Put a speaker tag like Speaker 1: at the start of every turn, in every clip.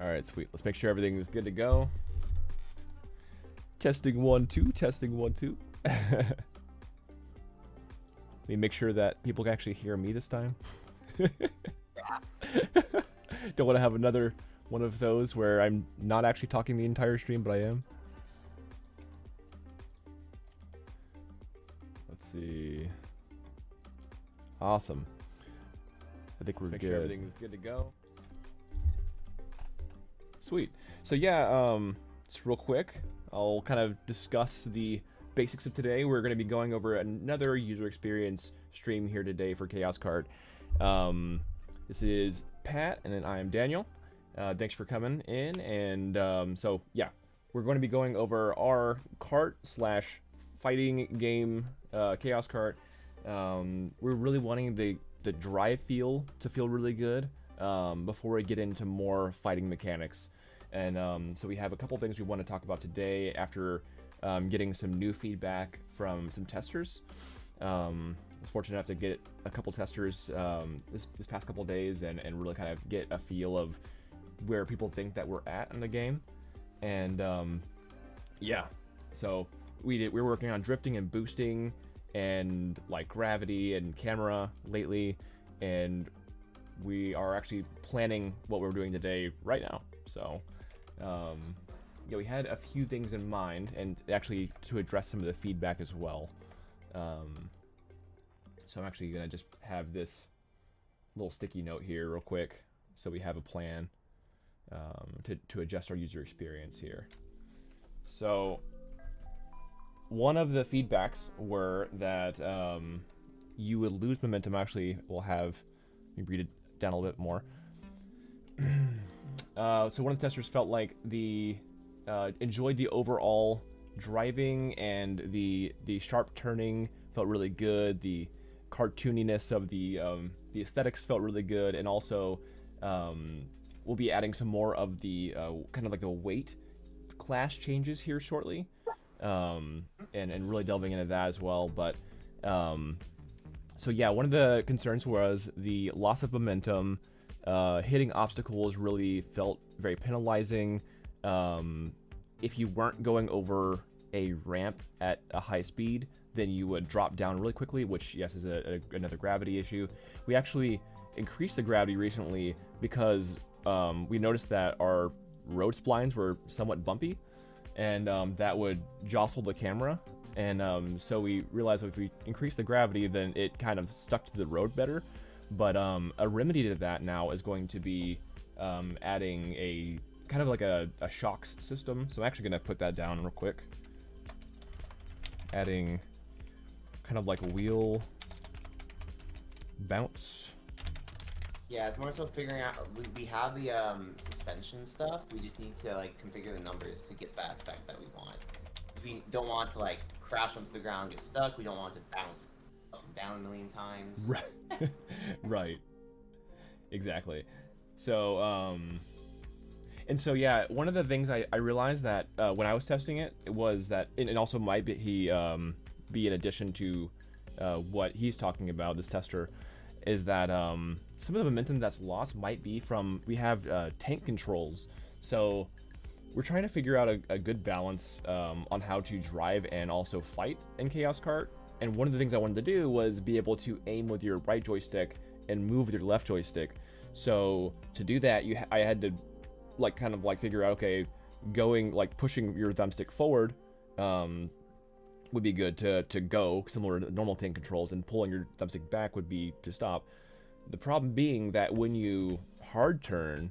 Speaker 1: All right, sweet. Let's make sure everything is good to go. Testing 1 2, testing 1 2. Let me make sure that people can actually hear me this time. Don't want to have another one of those where I'm not actually talking the entire stream, but I am. Let's see. Awesome. I think we're good. Sure everything's good to go. Sweet. So yeah, just real quick, I'll kind of discuss the basics of today. We're going to be going over another user experience stream here today for Chaos Kart. This is Pat, and then I am Daniel. Thanks for coming in, and so yeah, we're going to be going over our kart slash fighting game, Chaos Kart. We're really wanting the drive feel to feel really good before we get into more fighting mechanics. And so we have a couple things we want to talk about today after getting some new feedback from some testers. I was fortunate enough to get a couple testers this past couple days and really kind of get a feel of where people think that we're at in the game. And yeah, so we were working on drifting and boosting and like gravity and camera lately, and we are actually planning what we're doing today right now. So yeah, we had a few things in mind, and actually to address some of the feedback as well. So I'm actually gonna just have this little sticky note here real quick, so we have a plan to adjust our user experience here. So one of the feedbacks were that you would lose momentum. Actually, we'll have, let me read it down a little bit more. So one of the testers felt like enjoyed the overall driving, and the sharp turning felt really good. The cartooniness of the aesthetics felt really good, and also we'll be adding some more of the kind of like the weight class changes here shortly, and really delving into that as well. But so yeah, one of the concerns was the loss of momentum. Hitting obstacles really felt very penalizing. If you weren't going over a ramp at a high speed, then you would drop down really quickly, which, yes, is another gravity issue. We actually increased the gravity recently because we noticed that our road splines were somewhat bumpy, and that would jostle the camera. And so we realized that if we increase the gravity, then it kind of stuck to the road better. But a remedy to that now is going to be adding a kind of like a shocks system. So I'm actually going to put that down real quick. Adding kind of like a wheel bounce.
Speaker 2: Yeah, it's more so figuring out, we have the suspension stuff. We just need to like configure the numbers to get that effect that we want. We don't want to like crash onto the ground, get stuck. We don't want to bounce up and down a million times.
Speaker 1: Right. Right. Exactly. So and so yeah, one of the things I realized that when I was testing it was that, and also might be in addition to what he's talking about, this tester, is that some of the momentum that's lost might be from, we have tank controls. So we're trying to figure out a good balance on how to drive and also fight in Chaos Kart. And one of the things I wanted to do was be able to aim with your right joystick and move with your left joystick. So to do that, I had to like kind of like figure out, okay, going like pushing your thumbstick forward would be good to go, similar to normal tank controls, and pulling your thumbstick back would be to stop. The problem being that when you hard turn,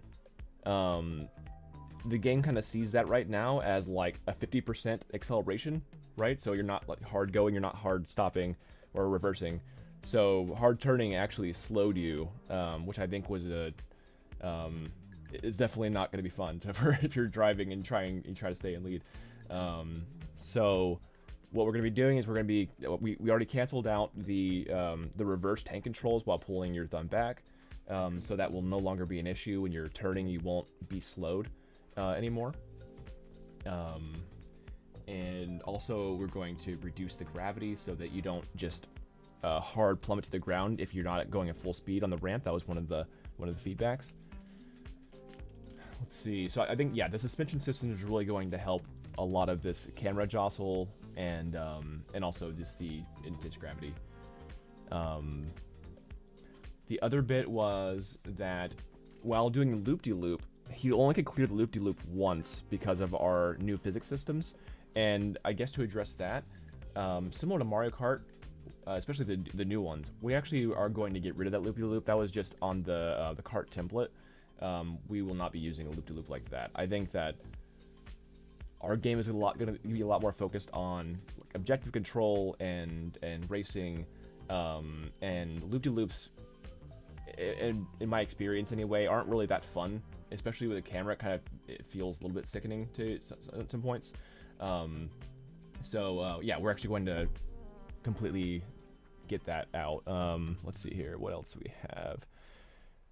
Speaker 1: the game kind of sees that right now as like a 50% acceleration, right? So you're not like hard going, you're not hard stopping or reversing. So hard turning actually slowed you, which I think was is definitely not going to be fun if you're driving and you try to stay in lead. So what we're going to be doing is we already canceled out the reverse tank controls while pulling your thumb back, so that will no longer be an issue. When you're turning, you won't be slowed anymore. And also we're going to reduce the gravity so that you don't just hard plummet to the ground if you're not going at full speed on the ramp. That was one of the feedbacks. let's see. So I think, yeah, the suspension system is really going to help a lot of this camera jostle and also just the intense gravity. The other bit was that while doing the loop-de-loop, he only could clear the loop-de-loop once because of our new physics systems. And I guess to address that, similar to Mario Kart, especially the new ones, we actually are going to get rid of that loop-de-loop. That was just on the kart template. We will not be using a loop-de-loop like that. I think that our game is going to be a lot more focused on like, objective control and racing, and loop-de-loops, in my experience anyway, aren't really that fun, especially with a camera. It feels a little bit sickening to some points. Yeah, we're actually going to completely get that out. Let's see here. What else do we have?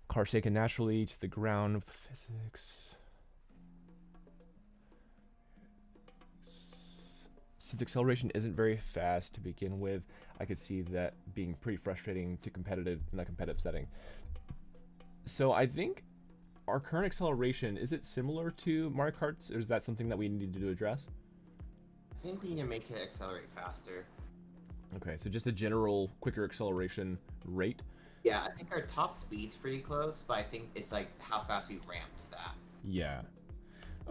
Speaker 1: Car shaken naturally to the ground with physics. Since acceleration isn't very fast to begin with, I could see that being pretty frustrating to in a competitive setting. So I think our current acceleration, is it similar to Mario Kart's, or is that something that we need to address?
Speaker 2: I think we need to make it accelerate faster.
Speaker 1: Okay, so just a general quicker acceleration rate.
Speaker 2: Yeah, I think our top speed's pretty close, but I think it's like how fast we ramp to that.
Speaker 1: Yeah.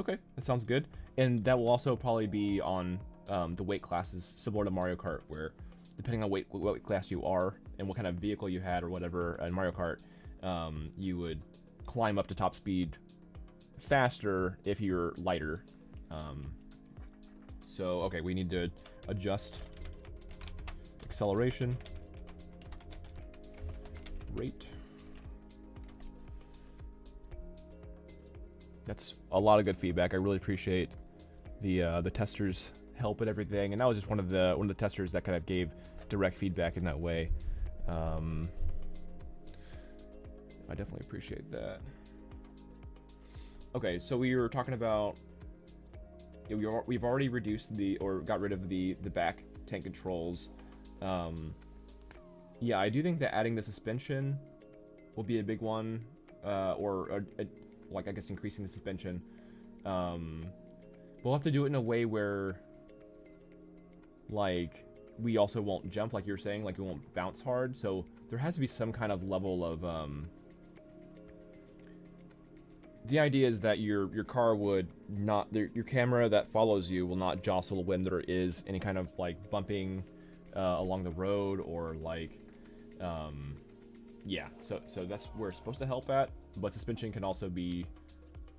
Speaker 1: Okay, that sounds good. And that will also probably be on the weight classes, similar to Mario Kart, where depending on what weight class you are and what kind of vehicle you had or whatever in Mario Kart, you would climb up to top speed faster if you're lighter. So, okay, we need to adjust acceleration rate. That's a lot of good feedback. I really appreciate the testers' help and everything. And that was just one of the testers that kind of gave direct feedback in that way. I definitely appreciate that. Okay, so we were talking about, we've already reduced or got rid of the back tank controls. Yeah, I do think that adding the suspension will be a big one, like I guess increasing the suspension. We'll have to do it in a way where, like, we also won't jump, like you're saying, like we won't bounce hard. So there has to be some kind of level of the idea is that your car would not, your camera that follows you will not jostle when there is any kind of like bumping along the road or like yeah, so that's where it's supposed to help at. But suspension can also be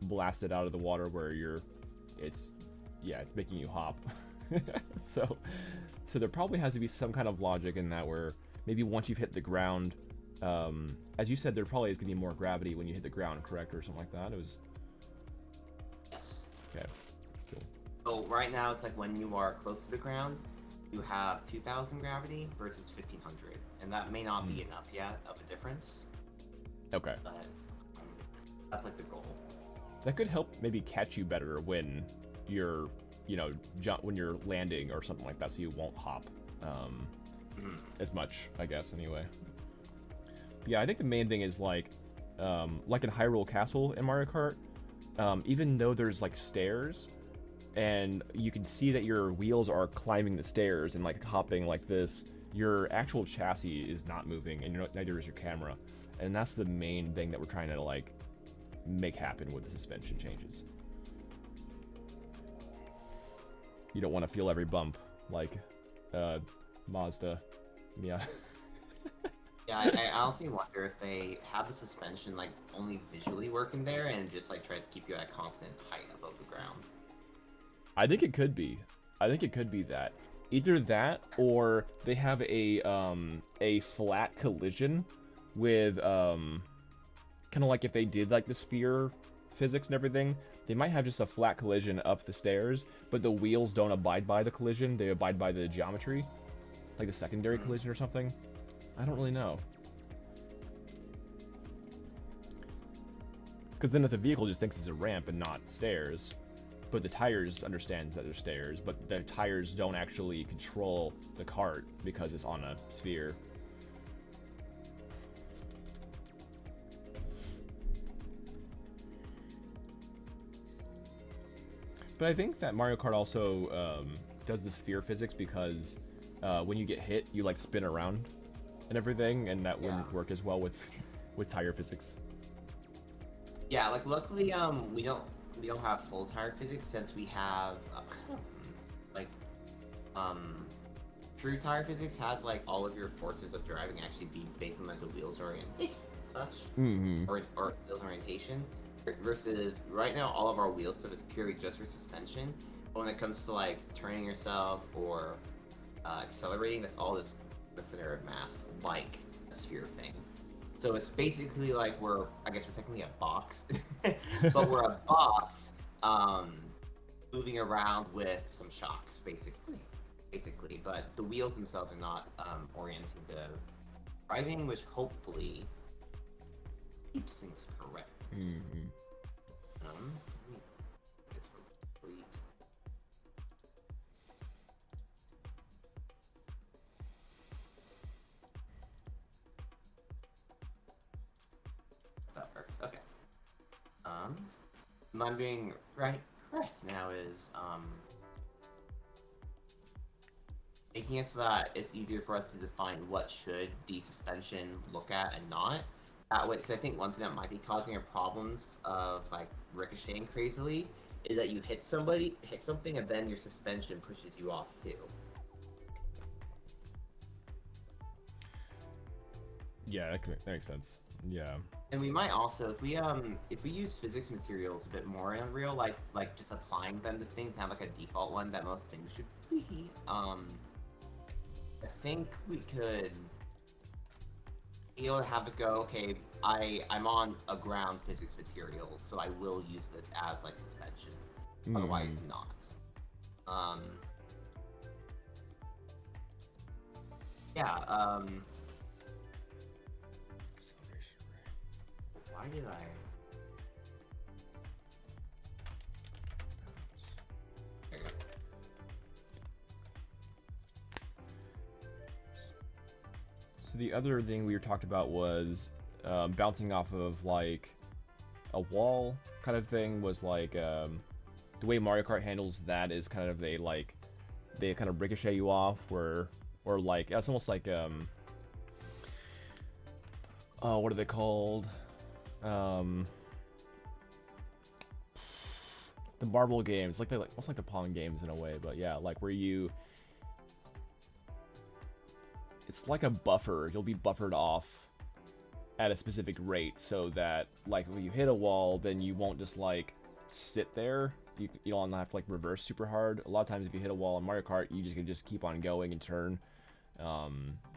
Speaker 1: blasted out of the water where it's making you hop. so there probably has to be some kind of logic in that where maybe once you've hit the ground, as you said, there probably is going to be more gravity when you hit the ground, correct, or something like that. It was.
Speaker 2: Yes.
Speaker 1: Okay. Cool.
Speaker 2: So right now it's like when you are close to the ground, you have 2,000 gravity versus 1,500, and that may not be enough yet of a difference.
Speaker 1: Okay.
Speaker 2: But that's like the goal.
Speaker 1: That could help maybe catch you better when you're, when you're landing or something like that, so you won't hop as much, I guess, anyway. Yeah, I think the main thing is like in Hyrule Castle in Mario Kart, even though there's like stairs, and you can see that your wheels are climbing the stairs and like hopping like this, your actual chassis is not moving, and neither is your camera. And that's the main thing that we're trying to like make happen with the suspension changes. You don't want to feel every bump like Mazda. Yeah.
Speaker 2: Yeah, I honestly wonder if they have the suspension like only visually working there and just like tries to keep you at a constant height above the ground.
Speaker 1: I think it could be. I think it could be that. Either that or they have a flat collision with kind of like if they did like the sphere physics and everything, they might have just a flat collision up the stairs, but the wheels don't abide by the collision, they abide by the geometry, like the secondary collision or something. I don't really know. Because then if the vehicle just thinks it's a ramp and not stairs, but the tires understands that they're stairs, but the tires don't actually control the cart because it's on a sphere. But I think that Mario Kart also does the sphere physics because when you get hit, you like spin around and everything, and that wouldn't work as well with tire physics.
Speaker 2: Yeah, like luckily, we don't have full tire physics since we have like true tire physics has like all of your forces of driving actually be based on like the wheels orientation and such, or wheels orientation. Versus right now, all of our wheel stuff is purely just for suspension. But when it comes to like turning yourself or accelerating, that's all this the center of mass, like a sphere thing. So it's basically like I guess we're technically a box, but we're a box moving around with some shocks, basically. But the wheels themselves are not oriented to driving, which hopefully keeps things correct. This will complete. That works. Okay. What I'm doing right now is making it so that it's easier for us to define what should desuspension look at and not. That way, because I think one thing that might be causing our problems of like ricocheting crazily is that you hit something, and then your suspension pushes you off too.
Speaker 1: Yeah, that makes sense. Yeah.
Speaker 2: And we might also, if we use physics materials a bit more in Unreal, like just applying them to things, have like a default one that most things should be. I think we could be able to have it go, okay, I'm on a ground physics material, so I will use this as like suspension. Otherwise not. Yeah, why did I? There you go.
Speaker 1: So the other thing we were talked about was bouncing off of like a wall kind of thing. Was like the way Mario Kart handles that is kind of they kind of ricochet you off, or like it's almost like what are they called? The marble games, almost like the Pong games in a way, but yeah, like where it's like a buffer. You'll be buffered off at a specific rate, so that like when you hit a wall, then you won't just like sit there. You don't have to like reverse super hard. A lot of times, if you hit a wall in Mario Kart, you can just keep on going and turn.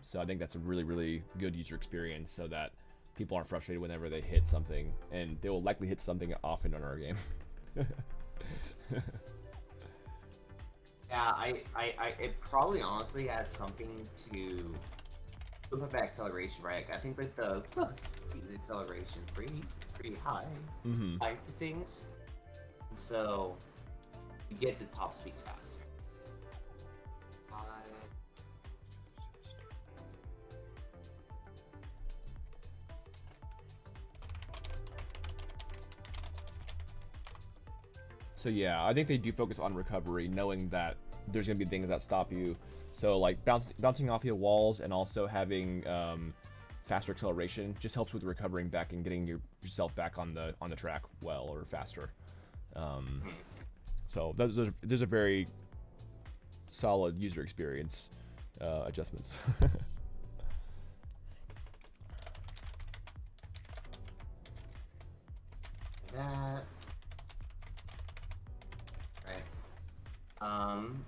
Speaker 1: So I think that's a really, really good user experience, so that people aren't frustrated whenever they hit something, and they will likely hit something often on our game.
Speaker 2: Yeah, it probably honestly has something to with that acceleration, right? I think with the speed acceleration pretty high, high for things, and so you get the top speeds faster.
Speaker 1: So yeah, I think they do focus on recovery, knowing that there's gonna be things that stop you. So like bouncing off your walls, and also having faster acceleration just helps with recovering back and getting yourself back on the track well, or faster. So those are very solid user experience adjustments.
Speaker 2: That.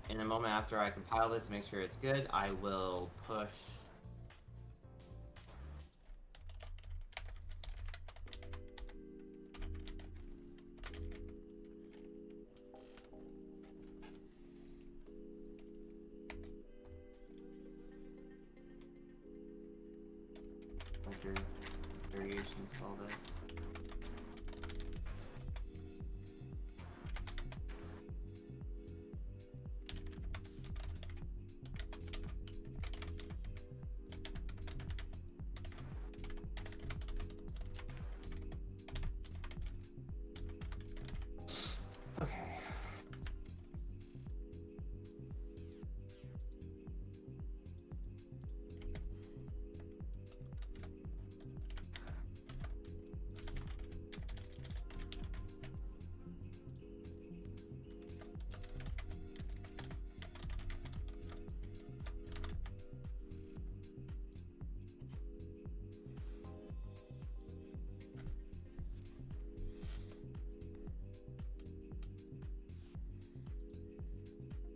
Speaker 2: In a moment after I compile this, make sure it's good, I will push. Variations of all this.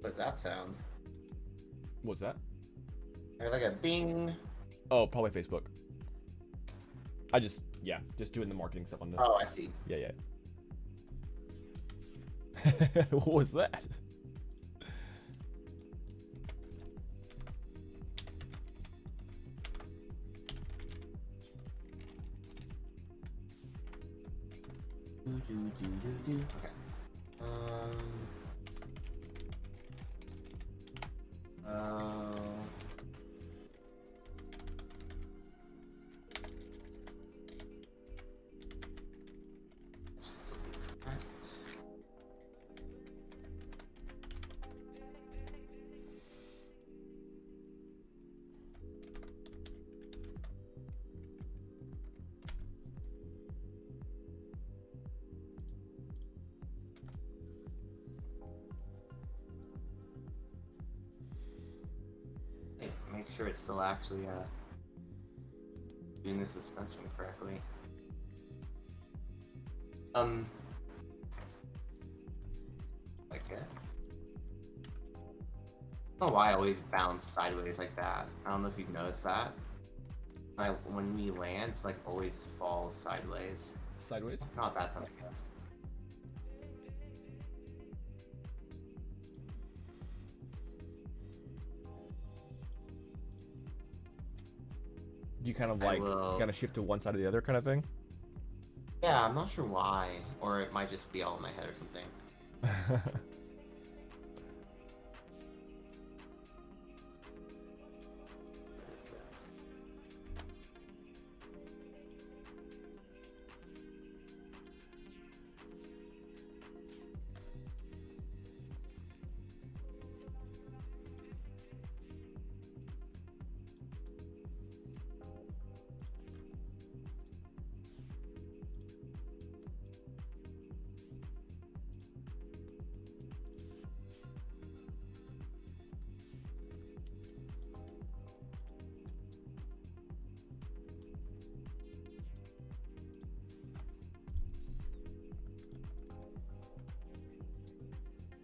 Speaker 2: What's that sound?
Speaker 1: What's that?
Speaker 2: Or like a bing.
Speaker 1: Oh, probably Facebook. Just doing the marketing stuff on the.
Speaker 2: Oh, I see.
Speaker 1: Yeah. What was that?
Speaker 2: Okay. This will be correct. Hey, make sure it's still actually doing the suspension correctly. Like that. I don't know why I always bounce sideways like that. I don't know if you've noticed that. When we land, it's like always falls sideways.
Speaker 1: Sideways?
Speaker 2: Not that time, I guess.
Speaker 1: Do you kind of like kind of shift to one side or the other kind of thing?
Speaker 2: Yeah, I'm not sure why, or it might just be all in my head or something.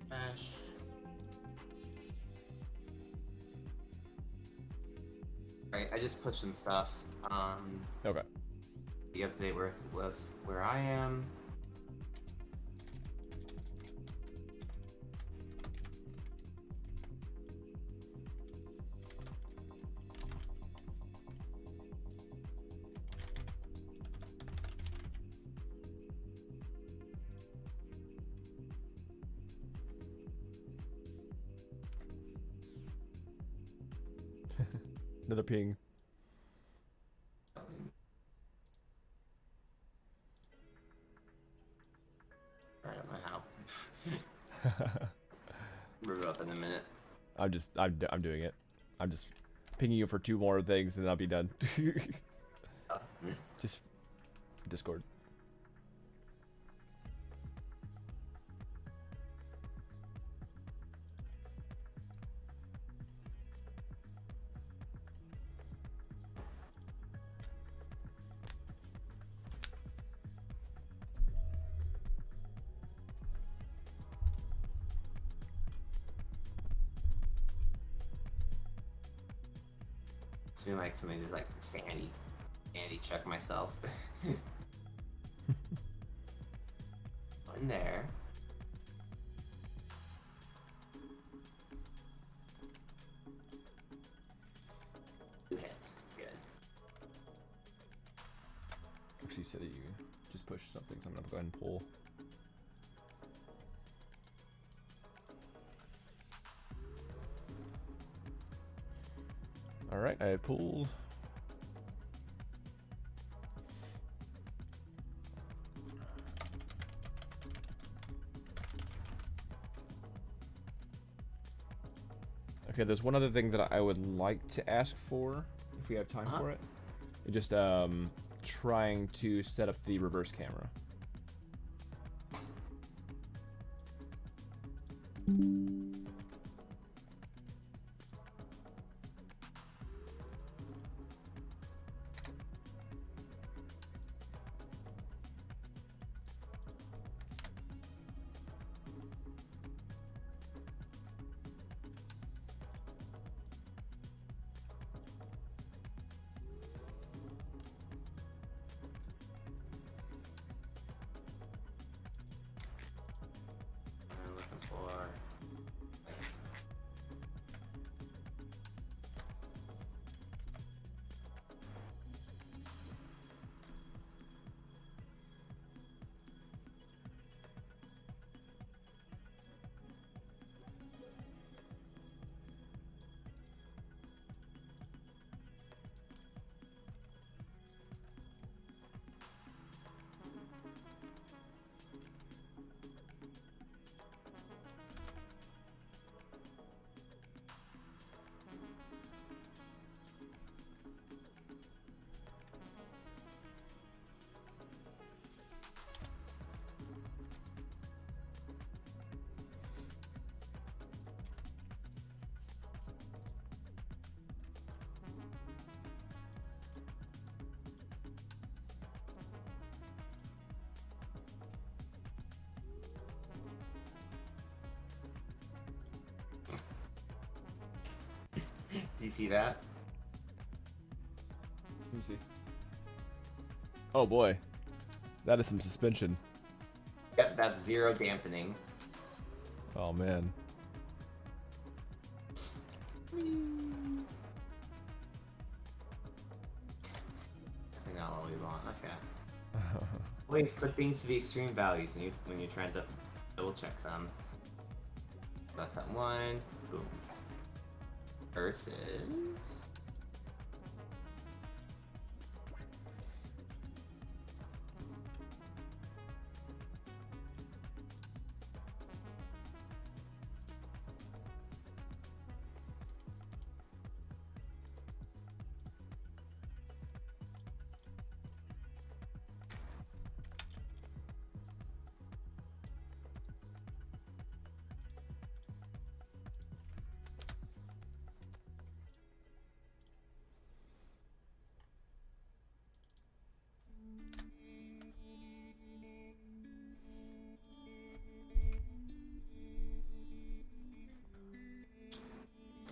Speaker 2: Smash. Right, I just pushed some stuff.
Speaker 1: Okay.
Speaker 2: The update with where I am.
Speaker 1: Another ping.
Speaker 2: Alright, I don't know how. Move it up in a minute.
Speaker 1: I'm doing it. I'm just pinging you for 2 more things and then I'll be done. Just Discord.
Speaker 2: It's doing like something just like sandy check myself. In there. Two hits. Good.
Speaker 1: Actually, you said that you just pushed something, so I'm gonna go ahead and pull. Alright, I pulled. Okay, there's one other thing that I would like to ask for, if we have time for it. Just trying to set up the reverse camera.
Speaker 2: or do you see that?
Speaker 1: Let me see. Oh boy, that is some suspension.
Speaker 2: Yep, that's 0 dampening.
Speaker 1: Oh man.
Speaker 2: I not what we want. Okay. Wait, put things to the extreme values when you're trying to double check them. Got that one. Boom. Versus.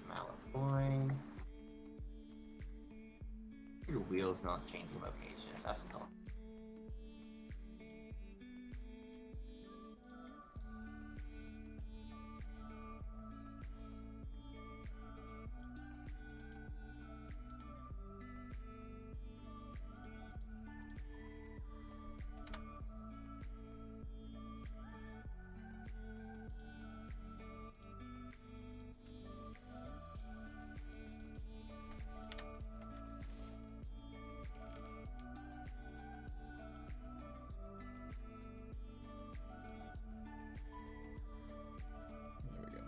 Speaker 2: Mallet. Your wheel's not changing location. That's not.
Speaker 1: There we go.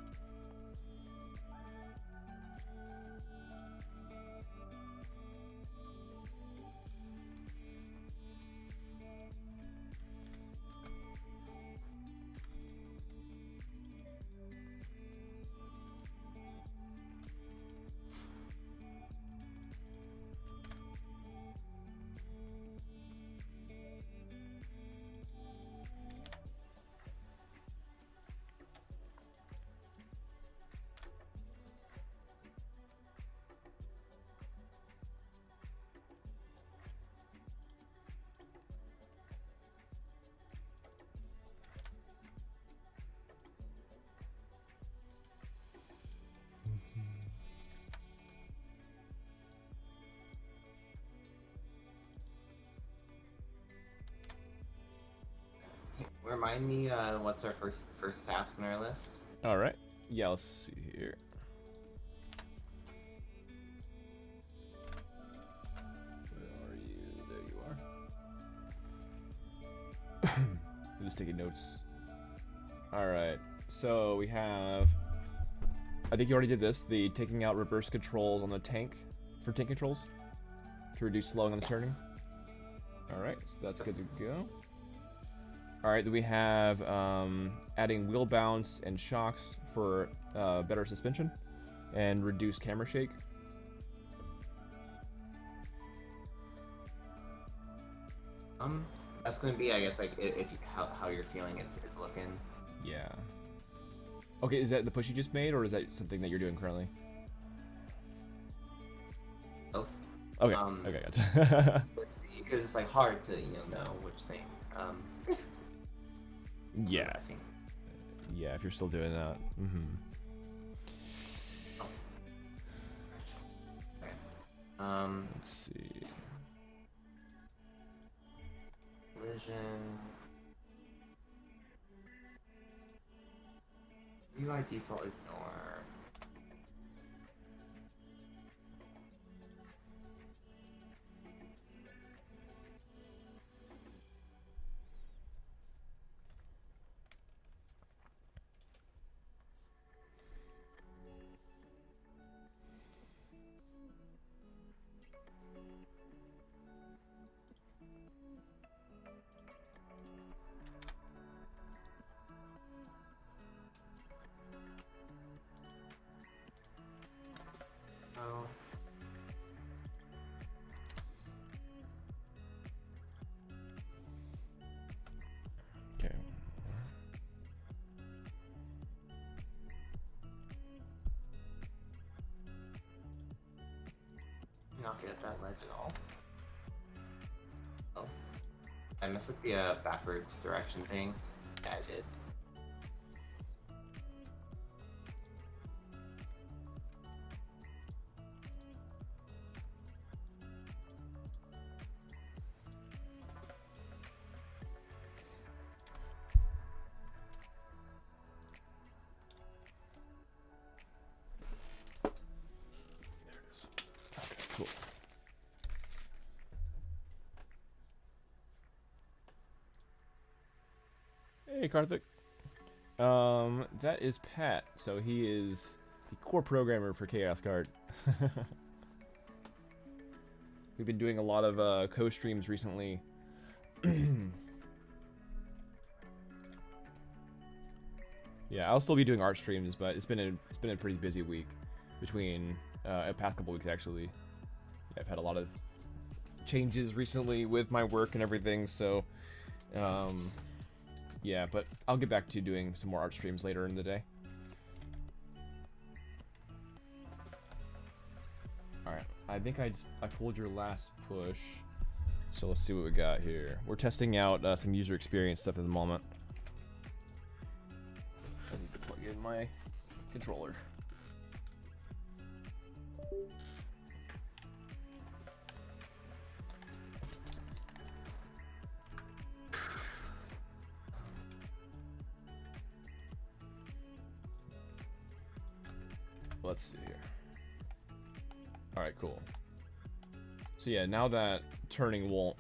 Speaker 2: Remind me, what's our first task on our list?
Speaker 1: All right. Yeah, let's see here. Where are you? There you are. I'm just taking notes. All right. So we have. I think you already did this. The taking out reverse controls on the tank for tank controls to reduce slowing on the turning. All right. So that's good to go. All right, then we have adding wheel bounce and shocks for better suspension and reduce camera shake.
Speaker 2: That's going to be, I guess, like if how you're feeling it's looking.
Speaker 1: Yeah. Okay, is that the push you just made, or is that something that you're doing currently?
Speaker 2: Both.
Speaker 1: Okay. Okay, gotcha.
Speaker 2: Because it's like hard to know which thing.
Speaker 1: Yeah.
Speaker 2: I think.
Speaker 1: Yeah, if you're still doing that.
Speaker 2: Okay.
Speaker 1: Let's see.
Speaker 2: Collision. UI default ignore. Oh.
Speaker 1: Okay.
Speaker 2: Not good at that ledge at all. Oh. I messed with the backwards direction thing. Yeah, I did.
Speaker 1: There it is. Okay, cool. Hey, Karthik. That is Pat. So he is the core programmer for Chaos Card. We've been doing a lot of co-streams recently. Yeah, I'll still be doing art streams, but it's been a pretty busy week between past couple weeks actually. Yeah, I've had a lot of changes recently with my work and everything, so yeah, but I'll get back to doing some more art streams later in the day. Alright, I think I pulled your last push. So let's see what we got here. We're testing out some user experience stuff at the moment. I need to plug in my controller. Let's see here. Alright, cool. So yeah, now that turning won't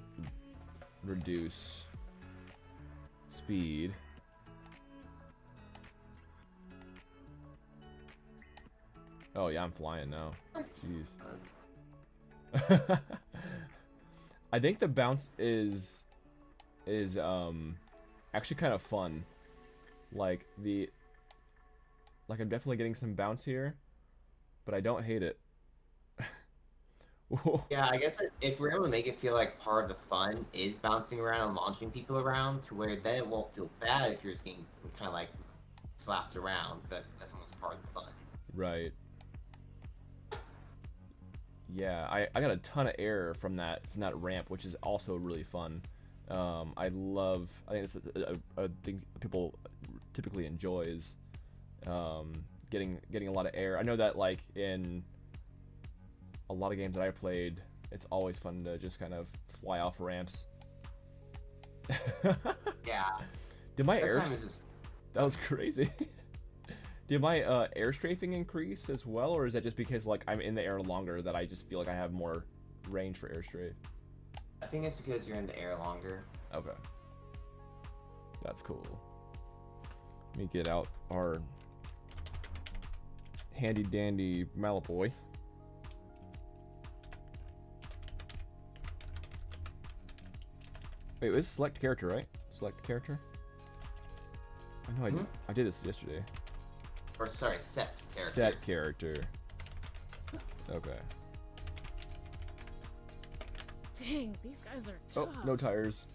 Speaker 1: reduce speed. Oh yeah, I'm flying now. Jeez. I think the bounce is actually kind of fun. Like I'm definitely getting some bounce here, but I don't hate it.
Speaker 2: Yeah, I guess if we're able to make it feel like part of the fun is bouncing around and launching people around, to where then it won't feel bad if you're just getting kind of like slapped around. That's almost part of the fun.
Speaker 1: Right. Yeah, I got a ton of air from that ramp, which is also really fun. I think it's a thing people typically enjoys, getting a lot of air. I know that like in a lot of games that I played, it's always fun to just kind of fly off ramps.
Speaker 2: Yeah.
Speaker 1: Did my air?
Speaker 2: Just...
Speaker 1: That was crazy. Did my air strafing increase as well, or is that just because like I'm in the air longer that I just feel like I have more range for air strafe?
Speaker 2: I think it's because you're in the air longer.
Speaker 1: Okay. That's cool. Let me get out our handy dandy Malapoy. Wait, it's select character, right? Select character? I know I did this yesterday.
Speaker 2: Or sorry, set character.
Speaker 1: Set character. Okay.
Speaker 3: Dang, these guys are tough.
Speaker 1: Oh, no tires.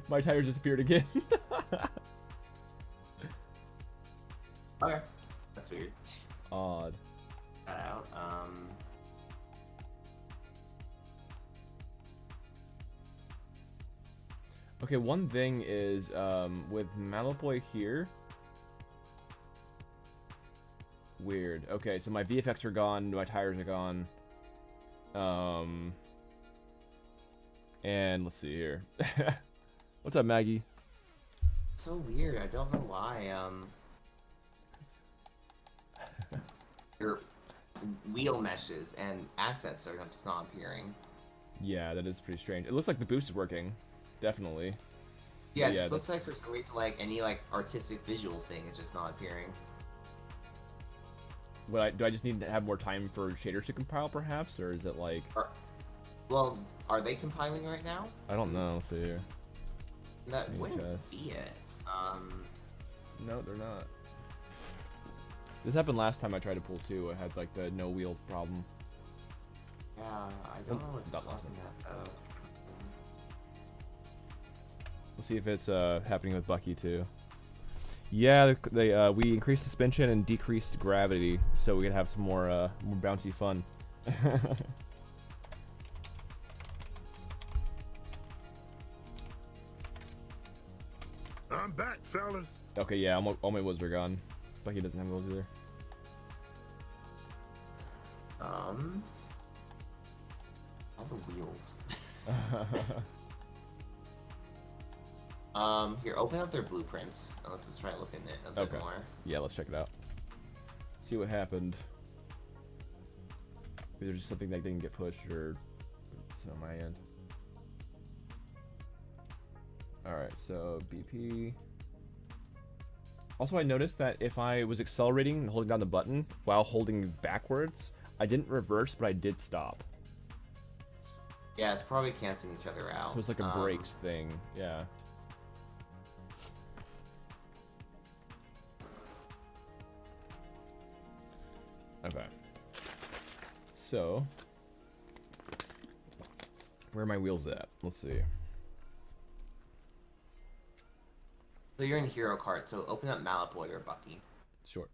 Speaker 1: My tires disappeared again.
Speaker 2: Okay. That's weird.
Speaker 1: Odd.
Speaker 2: Out.
Speaker 1: Okay, one thing is with Malapoi here. Weird. Okay, so my VFX are gone, my tires are gone. And let's see here. What's up, Maggie?
Speaker 2: So weird. I don't know why. Your wheel meshes and assets are just not appearing.
Speaker 1: Yeah, that is pretty strange. It looks like the boost is working. Definitely.
Speaker 2: Yeah, it
Speaker 1: Yeah,
Speaker 2: just looks like
Speaker 1: that's-
Speaker 2: for some reason, like any like artistic visual thing is just not appearing.
Speaker 1: Do I just need to have more time for shaders to compile, perhaps? Or is it like...
Speaker 2: Well, are they compiling right now?
Speaker 1: I don't know. Let's see here.
Speaker 2: That
Speaker 1: Let me
Speaker 2: wouldn't
Speaker 1: test.
Speaker 2: be it.
Speaker 1: No, they're not. This happened last time I tried to pull too. I had like the no wheel problem.
Speaker 2: Yeah, I don't know what's
Speaker 1: Not
Speaker 2: causing
Speaker 1: last
Speaker 2: that though.
Speaker 1: We'll see if it's happening with Bucky too. Yeah, we increased suspension and decreased gravity, so we can have some more bouncy fun.
Speaker 4: I'm back, fellas.
Speaker 1: Okay, yeah, all my wheels are gone. Bucky doesn't have wheels either.
Speaker 2: All the wheels. Here, open up their blueprints. And let's just try looking at it a bit
Speaker 1: Okay.
Speaker 2: more.
Speaker 1: Yeah, let's check it out. See what happened. Maybe there's just something that didn't get pushed, or it's on my end. Alright, so BP. Also, I noticed that if I was accelerating and holding down the button while holding backwards, I didn't reverse, but I did stop.
Speaker 2: Yeah, it's probably canceling each other out.
Speaker 1: So it's like a brakes thing, yeah. Okay. So, where are my wheels at? Let's see.
Speaker 2: So you're in Hero Kart, so open up Malapoi or Bucky.
Speaker 1: Sure.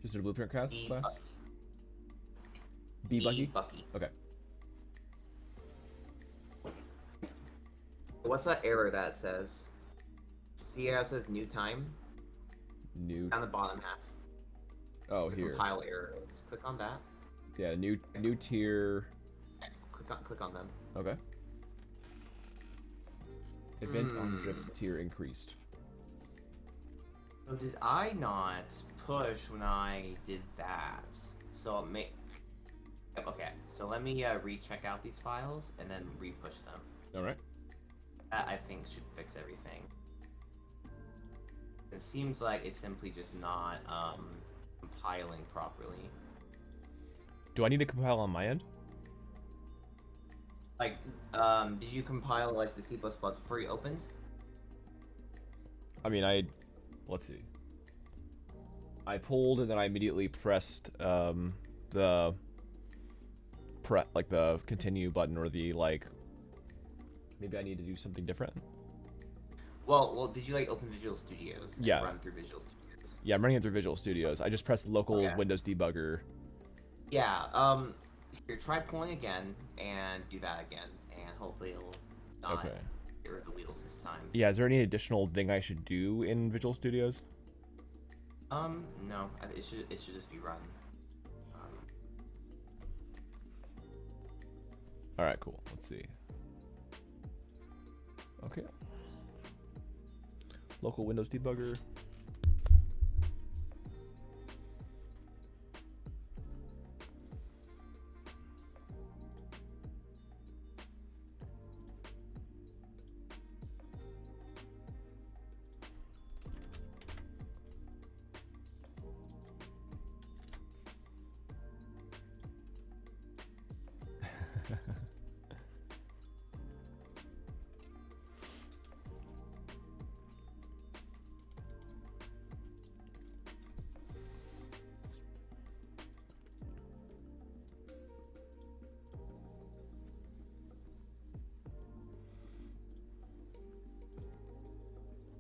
Speaker 1: Just a blueprint class?
Speaker 2: Bucky.
Speaker 1: B Bucky?
Speaker 2: Bucky.
Speaker 1: Okay.
Speaker 2: What's that error that says? See how it says new time?
Speaker 1: New.
Speaker 2: Down the bottom half.
Speaker 1: Oh,
Speaker 2: The
Speaker 1: here.
Speaker 2: compile error. Just click on that.
Speaker 1: Yeah, new tier.
Speaker 2: Okay, click on them.
Speaker 1: Okay. Event on drift tier increased.
Speaker 2: So did I not push when I did that? So make. Okay, so let me recheck out these files and then re-push them.
Speaker 1: All right.
Speaker 2: That I think should fix everything. It seems like it's simply just not compiling properly.
Speaker 1: Do I need to compile on my end?
Speaker 2: Like, did you compile like the C++ before you opened?
Speaker 1: I mean, let's see. I pulled and then I immediately pressed the continue button, or the like. Maybe I need to do something different.
Speaker 2: Well, did you like open Visual Studios? And
Speaker 1: Yeah.
Speaker 2: Run through Visual Studios.
Speaker 1: Yeah, I'm running it through Visual Studios. I just pressed local
Speaker 2: Okay.
Speaker 1: Windows debugger.
Speaker 2: Yeah. Here, try pulling again and do that again, and hopefully it'll not
Speaker 1: Okay.
Speaker 2: get rid of the wheels this time.
Speaker 1: Yeah, is there any additional thing I should do in Visual Studios?
Speaker 2: No. It should just be run.
Speaker 1: All right, cool. Let's see. Okay. Local Windows debugger.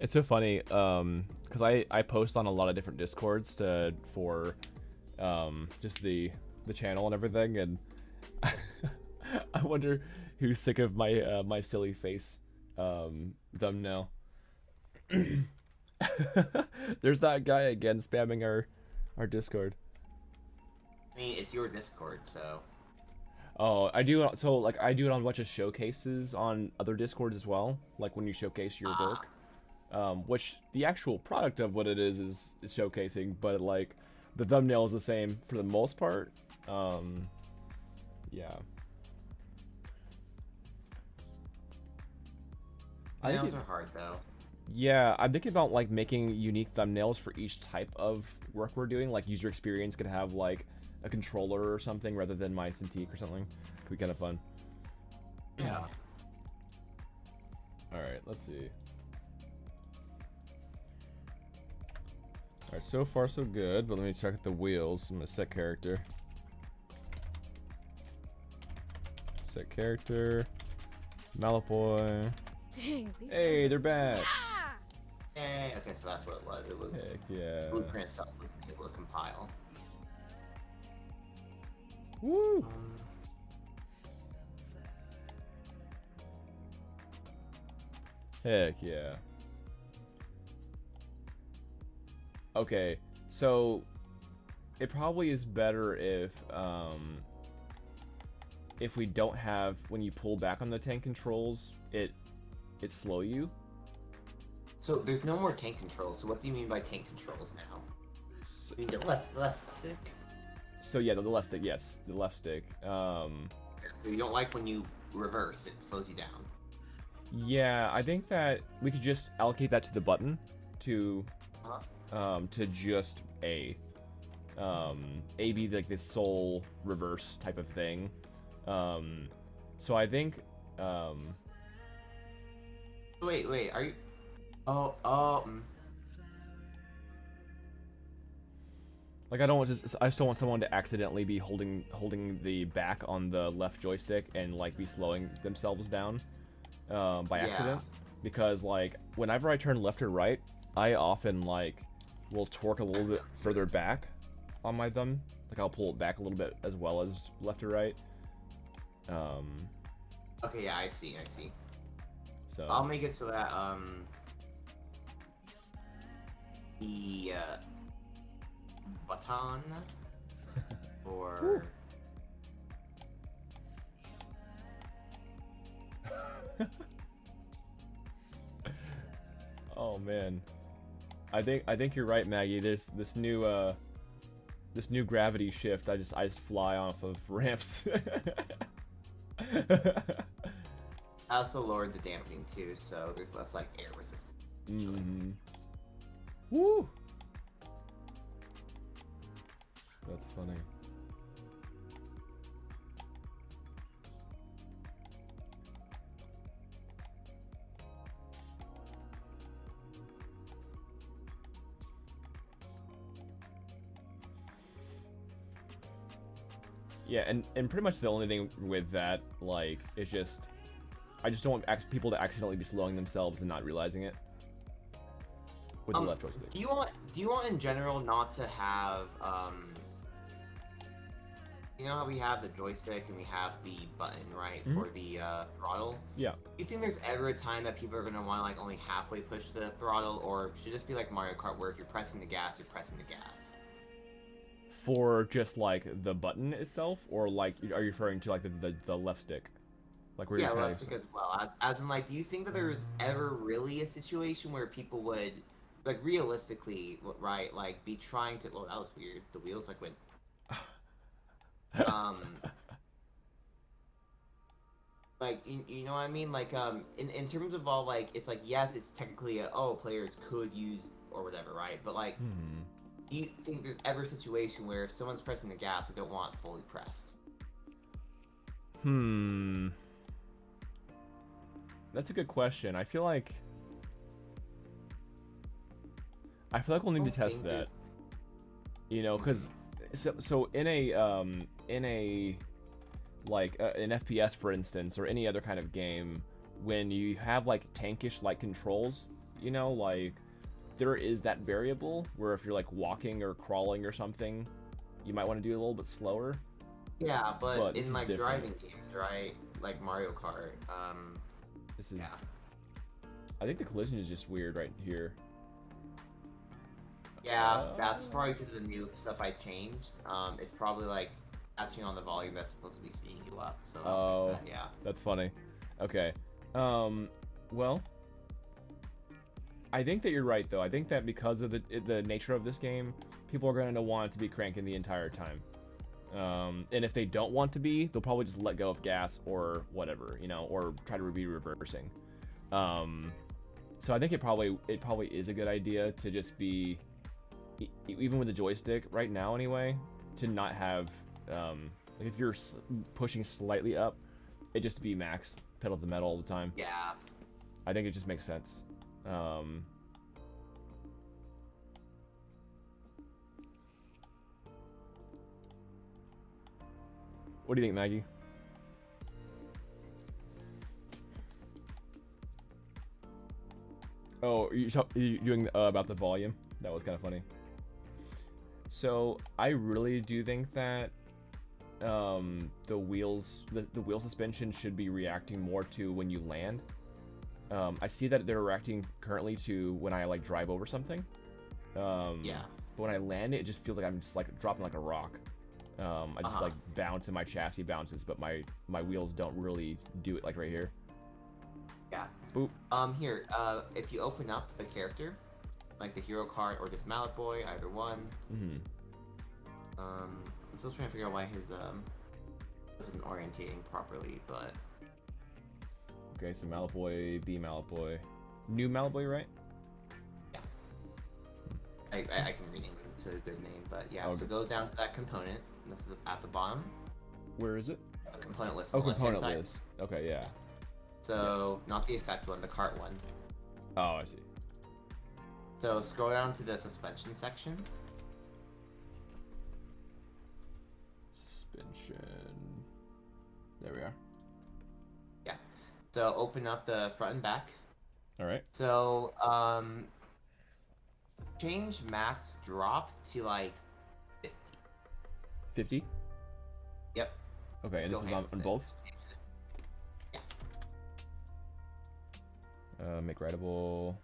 Speaker 1: It's so funny, because I post on a lot of different Discords for just the channel and everything, and I wonder who's sick of my my silly face thumbnail. There's that guy again spamming our Discord.
Speaker 2: I mean, it's your Discord, so.
Speaker 1: Oh, I do. So like I do it on a bunch of showcases on other Discords as well. Like when you showcase your work, which the actual product of what it is showcasing, but like the thumbnail is the same for the most part. Yeah.
Speaker 2: Thumbnails are hard though.
Speaker 1: Yeah, I'm thinking about like making unique thumbnails for each type of work we're doing. Like user experience could have like a controller or something rather than my Cintiq or something. Could be kind of fun.
Speaker 2: Yeah.
Speaker 1: All right, let's see. All right, so far so good. But let me check the wheels. I'm gonna set character. Set character. Malapoy.
Speaker 3: Dang, these
Speaker 1: Hey,
Speaker 3: guys
Speaker 1: they're
Speaker 3: are
Speaker 1: back.
Speaker 2: Hey, okay, so that's what it was. It was
Speaker 1: Heck yeah.
Speaker 2: Blueprint itself wasn't able to compile.
Speaker 1: Woo. Heck yeah. Okay, so it probably is better if we don't have, when you pull back on the tank controls, it slow you.
Speaker 2: So there's no more tank controls. So what do you mean by tank controls now?
Speaker 1: So,
Speaker 2: You mean the left stick?
Speaker 1: so yeah, the left stick, yes, the left stick.
Speaker 2: So you don't like when you reverse, it slows you down.
Speaker 1: Yeah, I think that we could just allocate that to the button to just A. A be like this sole reverse type of thing. So I think
Speaker 2: Wait, are you?
Speaker 1: like I just don't want someone to accidentally be holding the back on the left joystick and like be slowing themselves down by accident, because like whenever I turn left or right, I often like will torque a little bit further back on my thumb. Like I'll pull it back a little bit as well as left or right.
Speaker 2: Okay, yeah, I see.
Speaker 1: So
Speaker 2: I'll make it so that the baton or
Speaker 1: oh man, I think you're right, Maggie. There's this new gravity shift. I just fly off of ramps.
Speaker 2: I also lowered the damping too, so there's less like air resistance.
Speaker 1: Mm-hmm. Woo! That's funny. Yeah, and pretty much the only thing with that, like, is just, I just don't want people to accidentally be slowing themselves and not realizing it with the left joystick.
Speaker 2: Do you want in general not to have you know how we have the joystick and we have the button, right, for the throttle?
Speaker 1: Yeah.
Speaker 2: Do you think there's ever a time that people are gonna want to like only halfway push the throttle, or should it just be like Mario Kart where if you're pressing the gas, you're pressing the gas?
Speaker 1: For just like the button itself, or like are you referring to like the left stick? Like where
Speaker 2: Yeah,
Speaker 1: you're
Speaker 2: left stick as well. As in, like, do you think that there's ever really a situation where people would, like, realistically, right, like, be trying to? Well, that was weird. The wheels like went. Like, you know what I mean? Like, in terms of all, like, it's like, yes, it's technically players could use or whatever, right? But like, do you think there's ever a situation where if someone's pressing the gas, they don't want it fully pressed?
Speaker 1: That's a good question. I feel like we'll need to test that. You know, because so in a like an FPS, for instance, or any other kind of game, when you have like tankish like controls, you know, like there is that variable where if you're like walking or crawling or something, you might want to do it a little bit slower.
Speaker 2: Yeah, but
Speaker 1: this
Speaker 2: in
Speaker 1: is
Speaker 2: like
Speaker 1: different.
Speaker 2: driving games, right? Like Mario Kart.
Speaker 1: This is.
Speaker 2: Yeah.
Speaker 1: I think the collision is just weird right here.
Speaker 2: Yeah, that's probably because of the new stuff I changed. It's probably like catching on the volume that's supposed to be speeding you up. So I'll fix that. Yeah.
Speaker 1: That's funny. Okay. Well, I think that you're right though. I think that because of the nature of this game, people are going to want it to be cranking the entire time. And if they don't want to be, they'll probably just let go of gas or whatever, you know, or try to be reversing. So I think it probably is a good idea to just be, even with the joystick right now anyway, to not have, like if you're pushing slightly up, it just be max pedal to the metal all the time.
Speaker 2: Yeah.
Speaker 1: I think it just makes sense. What do you think, Maggie? Oh, you're doing about the volume? That was kind of funny. So I really do think that the wheel suspension should be reacting more to when you land. I see that they're reacting currently to when I like drive over something.
Speaker 2: Yeah.
Speaker 1: But when I land, it just feels like I'm just like dropping like a rock. I just like bounce and my chassis bounces, but my wheels don't really do it like right here.
Speaker 2: Yeah.
Speaker 1: Boop.
Speaker 2: Here, if you open up the character, like the hero card or just Mallet Boy, either one.
Speaker 1: Mm-hmm.
Speaker 2: I'm still trying to figure out why his isn't orientating properly, but
Speaker 1: Okay, so Mallet Boy, B Mallet Boy, new Mallet Boy, right?
Speaker 2: yeah. I can rename him to a good name, but yeah.
Speaker 1: Okay.
Speaker 2: So go down to that component. And this is at the bottom.
Speaker 1: Where is it?
Speaker 2: A component list.
Speaker 1: Oh,
Speaker 2: on the left-hand
Speaker 1: component
Speaker 2: side.
Speaker 1: list. Okay, yeah.
Speaker 2: So not the effect one, the cart one.
Speaker 1: Oh, I see.
Speaker 2: So scroll down to the suspension section.
Speaker 1: Suspension. There we are.
Speaker 2: Yeah. So open up the front and back.
Speaker 1: All right.
Speaker 2: So change max drop to like 50.
Speaker 1: 50.
Speaker 2: Yep.
Speaker 1: Okay, and this
Speaker 2: Still
Speaker 1: is on
Speaker 2: hands it.
Speaker 1: both.
Speaker 2: Just change it. Yeah.
Speaker 1: Make writable.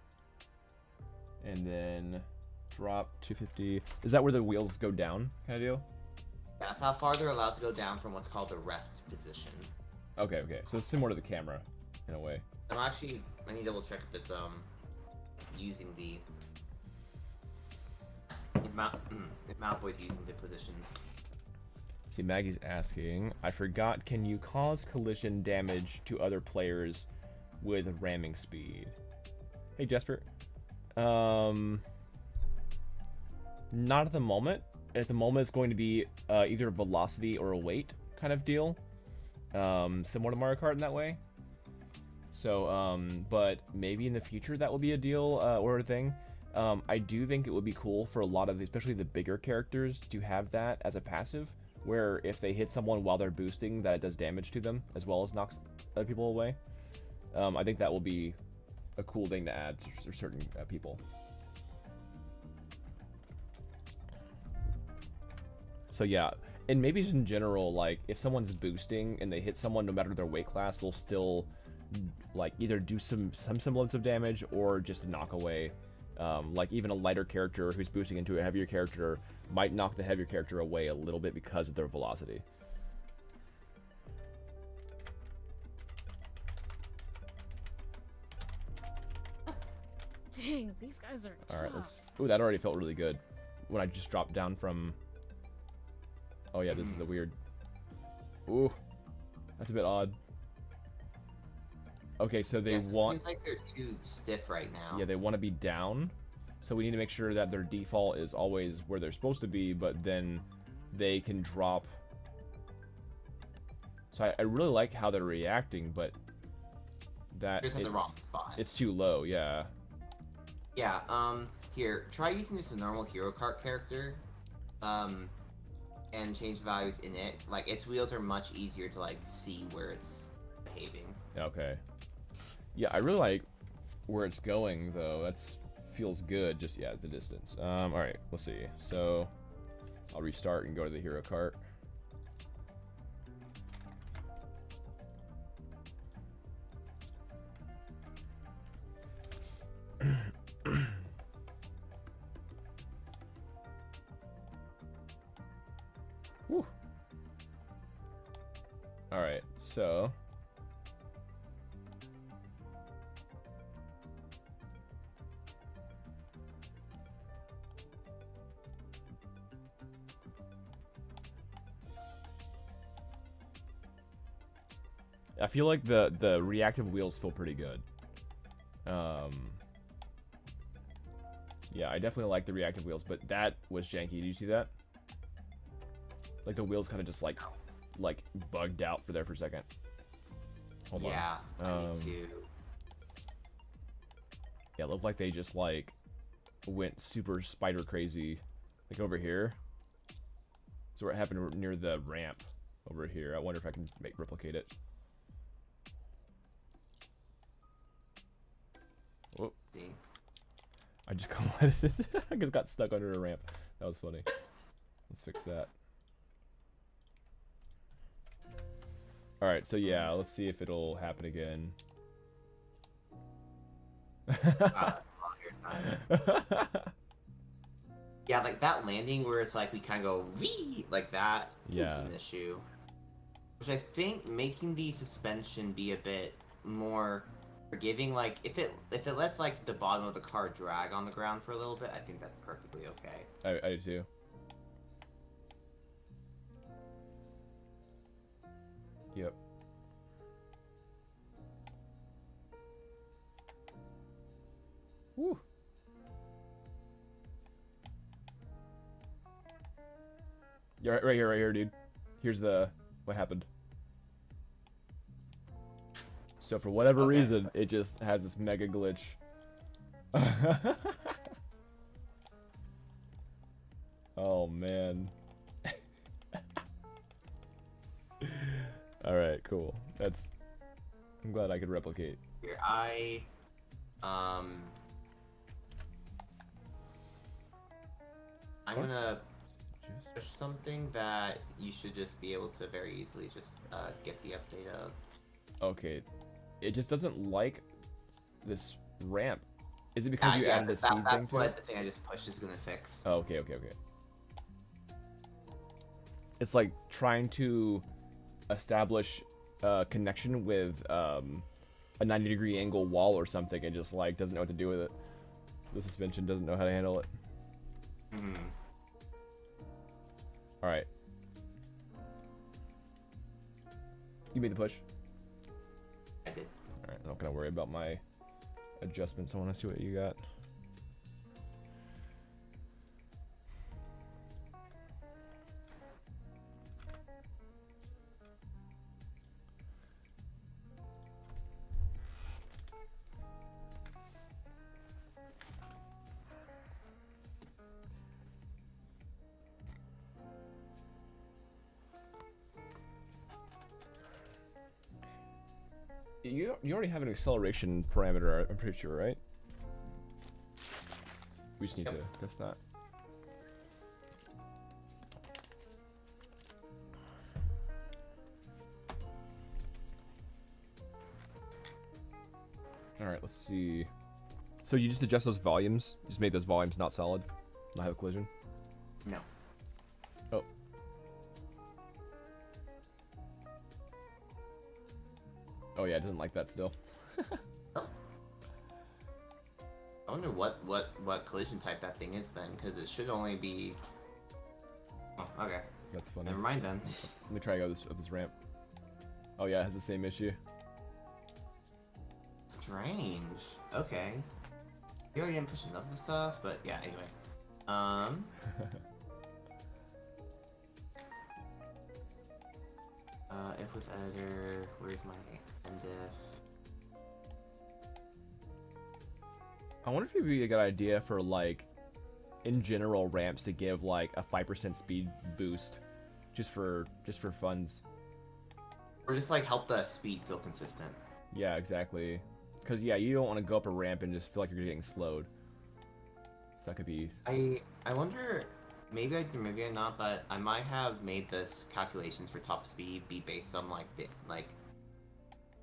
Speaker 1: And then drop 250. Is that where the wheels go down, kind of deal?
Speaker 2: That's how far they're allowed to go down from what's called the rest position.
Speaker 1: Okay, okay. So it's similar to the camera, in a way.
Speaker 2: I need to double check if it's using the if Mount Boy's using the position.
Speaker 1: See, Maggie's asking, I forgot, can you cause collision damage to other players with ramming speed? Hey, Jesper. Not at the moment. At the moment, it's going to be either velocity or a weight kind of deal. Similar to Mario Kart in that way. So, but maybe in the future that will be a deal or a thing. I do think it would be cool for a lot of, especially the bigger characters, to have that as a passive, where if they hit someone while they're boosting, that it does damage to them, as well as knocks other people away. I think that will be a cool thing to add to certain people. So yeah, and maybe just in general, like, if someone's boosting and they hit someone, no matter their weight class, they'll still, like, either do some semblance of damage or just knock away. Like, even a lighter character who's boosting into a heavier character might knock the heavier character away a little bit because of their velocity.
Speaker 3: Dang, these guys are tough.
Speaker 1: Alright, let's... Ooh, that already felt really good. When I just dropped down from... Oh yeah, this is the weird... Ooh. That's a bit odd. Okay, so they want...
Speaker 2: It seems like they're too stiff right now.
Speaker 1: Yeah, they want to be down. So we need to make sure that their default is always where they're supposed to be, but then they can drop... So I really like how they're reacting, but... That
Speaker 2: It's at the wrong spot.
Speaker 1: It's too low, yeah.
Speaker 2: Yeah, here, try using just a normal hero cart character, and change the values in it. Like, its wheels are much easier to, like, see where it's behaving.
Speaker 1: Okay. Yeah, I really like where it's going, though. That's feels good, just, yeah, the distance. Alright, let's see. So, I'll restart and go to the hero cart. Whew. All right, so. I feel like the reactive wheels feel pretty good. Yeah, I definitely like the reactive wheels, but that was janky. Did you see that? Like the wheels kind of just like bugged out for there for a second. Hold on.
Speaker 2: Yeah, I need to.
Speaker 1: Yeah, it looked like they just like went super spider crazy, like over here. So what happened near the ramp over here? I wonder if I can replicate it. Whoop.
Speaker 2: See.
Speaker 1: I just collided. I just got stuck under a ramp. That was funny. Let's fix that. Alright, so yeah, let's see if it'll happen again.
Speaker 2: Yeah, like that landing where it's like we kind of go V like that is an issue. Which I think making the suspension be a bit more forgiving, like if it lets like the bottom of the car drag on the ground for a little bit, I think that's perfectly okay.
Speaker 1: I do too. Yep. Woo. Yeah, right here, dude. Here's what happened. So for whatever reason, it just has this mega glitch. Oh man. All right, cool. I'm glad I could replicate.
Speaker 2: Here, I'm gonna push something that you should just be able to very easily just get the update of.
Speaker 1: Okay. It just doesn't like this ramp. Is it because you added a speed thing to it?
Speaker 2: That's what the thing I just pushed is gonna fix.
Speaker 1: Oh, okay. It's like trying to establish a connection with a 90-degree angle wall or something and just like doesn't know what to do with it. The suspension doesn't know how to handle it. Alright. You made the push?
Speaker 2: I did.
Speaker 1: Alright, I'm not gonna worry about my adjustments. I wanna see what you got. You already have an acceleration parameter, I'm pretty sure, right? We just need to test that. Alright, let's see. So you just adjust those volumes? Just make those volumes not solid? Not have a collision?
Speaker 2: No.
Speaker 1: Oh. Oh yeah, it doesn't like that still.
Speaker 2: I wonder what collision type that thing is then, because it should only be. Oh, okay.
Speaker 1: That's funny.
Speaker 2: Never mind then.
Speaker 1: Let me try to go up this ramp. Oh yeah, it has the same issue.
Speaker 2: Strange. Okay. You already didn't push enough of the stuff, but yeah. Anyway. If with editor, where's my endif?
Speaker 1: I wonder if it'd be a good idea for like, in general, ramps to give like a 5% speed boost, just for funds.
Speaker 2: Or just like help the speed feel consistent.
Speaker 1: Yeah, exactly. Because yeah, you don't want to go up a ramp and just feel like you're getting slowed. So that could be.
Speaker 2: I wonder. Maybe I do, maybe I'm not, but I might have made this calculations for top speed be based on like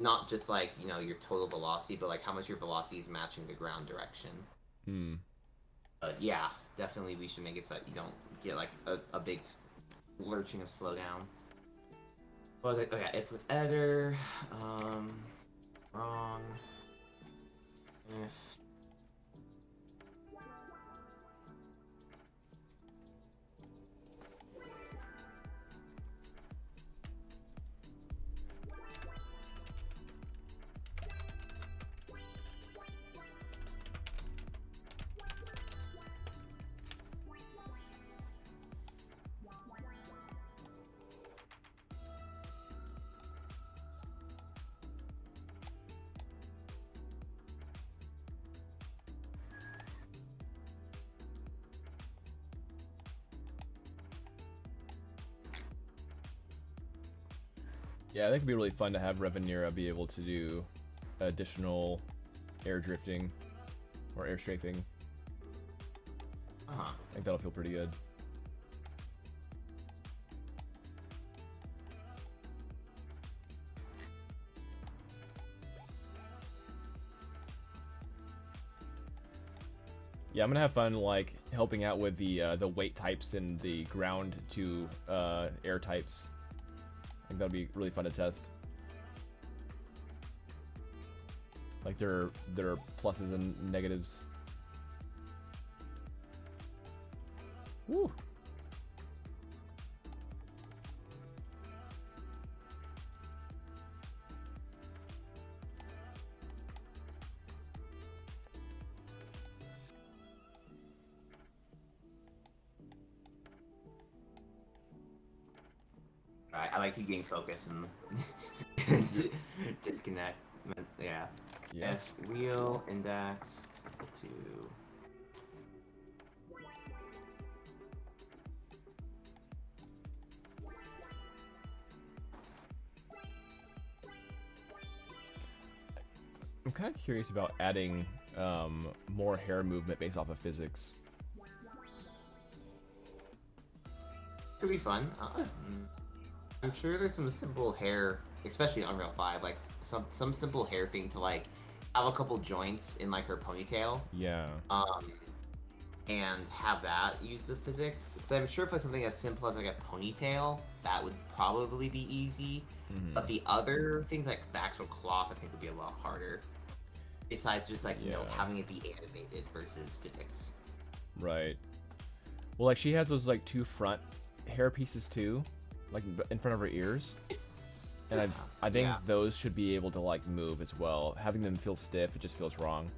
Speaker 2: not just like, you know, your total velocity, but like how much your velocity is matching the ground direction.
Speaker 1: Hmm.
Speaker 2: But yeah, definitely we should make it so that you don't get like a big lurching of slowdown. What was it? Okay, if with Eder, wrong. If
Speaker 1: Yeah, I think it'd be really fun to have Revenera be able to do additional air drifting or air strafing. I think that'll feel pretty good. Yeah, I'm gonna have fun like helping out with the weight types and the ground to air types. I think that'd be really fun to test. Like there are pluses and negatives. Woo.
Speaker 2: I like you gain focus and disconnect. Yeah.
Speaker 1: Yeah.
Speaker 2: F wheel index to
Speaker 1: I'm kind of curious about adding more hair movement based off of physics.
Speaker 2: could be fun. I'm sure there's some simple hair, especially in Unreal 5, like some simple hair thing to like have a couple joints in like her ponytail.
Speaker 1: Yeah.
Speaker 2: And have that use the physics. Because I'm sure if it's something as simple as like a ponytail, that would probably be easy. But the other things like the actual cloth, I think would be a lot harder. Besides just like, you know, having it be animated versus physics.
Speaker 1: Right. Well, like she has those like two front hair pieces too, like in front of her ears. And I think those should be able to like move as well. Having them feel stiff, it just feels wrong.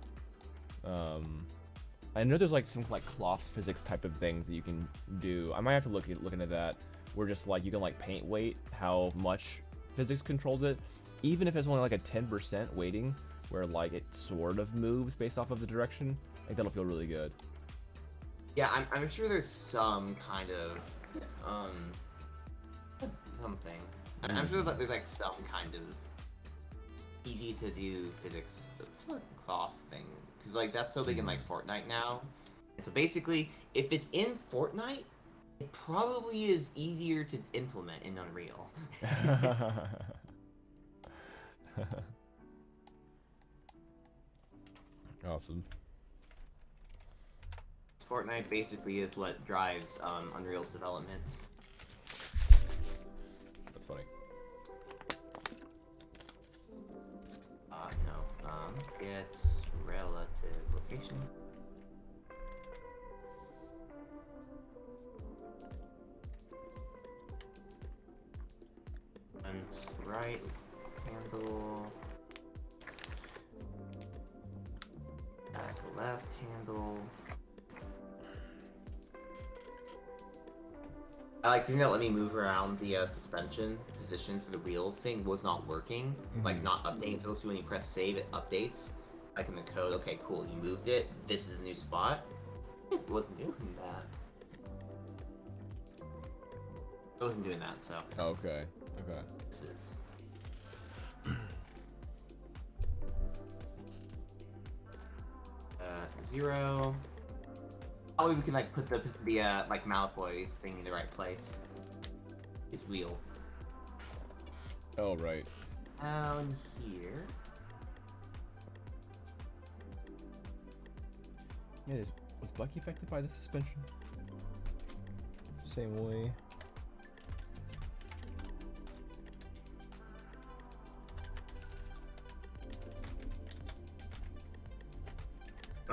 Speaker 1: I know there's like some like cloth physics type of thing that you can do. I might have to look into that. Where just like you can like paint weight how much physics controls it, even if it's only like a 10% weighting, where like it sort of moves based off of the direction. I think that'll feel really good.
Speaker 2: Yeah, I'm sure there's some kind of something. I'm sure that there's like some kind of easy to do physics cloth thing, because like that's so big in like Fortnite now. And so basically, if it's in Fortnite, it probably is easier to implement in Unreal.
Speaker 1: Awesome.
Speaker 2: Fortnite basically is what drives Unreal's development.
Speaker 1: That's funny.
Speaker 2: No. Get relative location. And right handle. Back left handle. I like the thing that let me move around the suspension position for the wheel thing was not working. Like not updating. So when you press save, it updates. Like in the code, okay, cool, you moved it. This is the new spot. It wasn't doing that. It wasn't doing that, so.
Speaker 1: Okay. Okay.
Speaker 2: This is. 0. Oh, we can like put the like Malfoy's thing in the right place. His wheel.
Speaker 1: Oh right.
Speaker 2: Down here.
Speaker 1: Yeah, was Bucky affected by the suspension? Same way.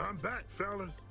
Speaker 4: I'm back, fellas.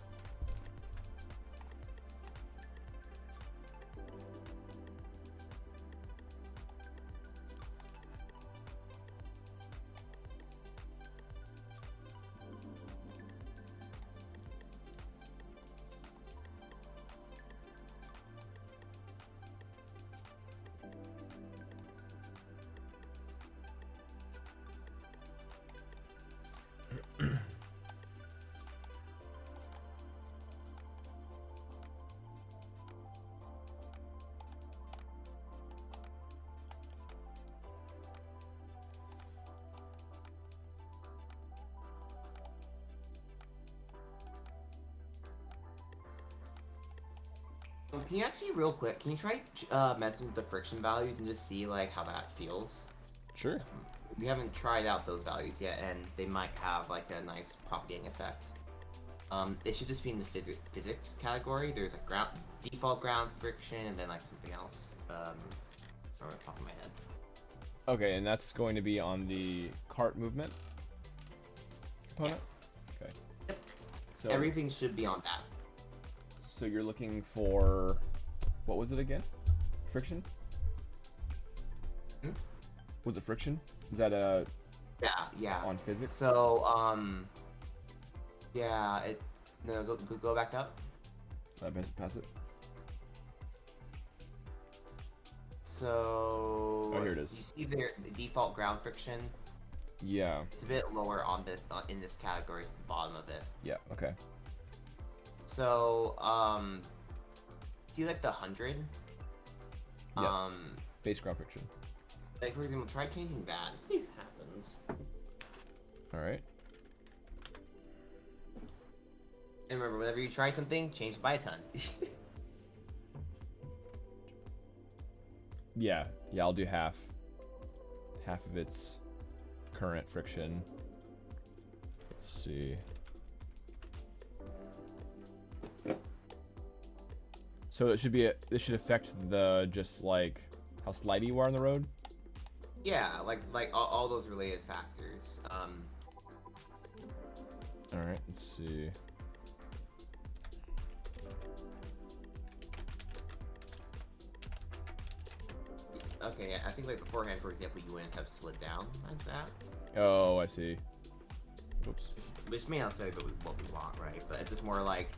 Speaker 2: Can you actually, real quick, can you try messing with the friction values and just see like how that feels?
Speaker 1: Sure.
Speaker 2: We haven't tried out those values yet, and they might have like a nice propagating effect. It should just be in the physics category. There's a default ground friction, and then like something else. On the top of my head.
Speaker 1: Okay, and that's going to be on the cart movement component. Yeah. Okay.
Speaker 2: Yep.
Speaker 1: So
Speaker 2: Everything should be on that.
Speaker 1: So you're looking for, what was it again? Friction?
Speaker 2: Hmm?
Speaker 1: Was it friction? Is that
Speaker 2: Yeah.
Speaker 1: on physics?
Speaker 2: So yeah. No, go back up.
Speaker 1: Pass it.
Speaker 2: So
Speaker 1: Oh, here it is.
Speaker 2: You see there the default ground friction?
Speaker 1: Yeah.
Speaker 2: It's a bit lower on this in this category, it's at the bottom of it.
Speaker 1: Yeah. Okay.
Speaker 2: So see like the 100?
Speaker 1: Yes. Base ground friction.
Speaker 2: Like for example, try changing that. See what happens.
Speaker 1: All right.
Speaker 2: And remember, whenever you try something, change it by a ton.
Speaker 1: Yeah. I'll do half of its current friction. Let's see. So it should be this should affect the just like how slidey you are on the road.
Speaker 2: Yeah, like all those related factors.
Speaker 1: All right. Let's see.
Speaker 2: Okay, I think like beforehand, for example, you wouldn't have slid down like that.
Speaker 1: Oh, I see. Oops.
Speaker 2: Which may not say what we want, right? But it's just more like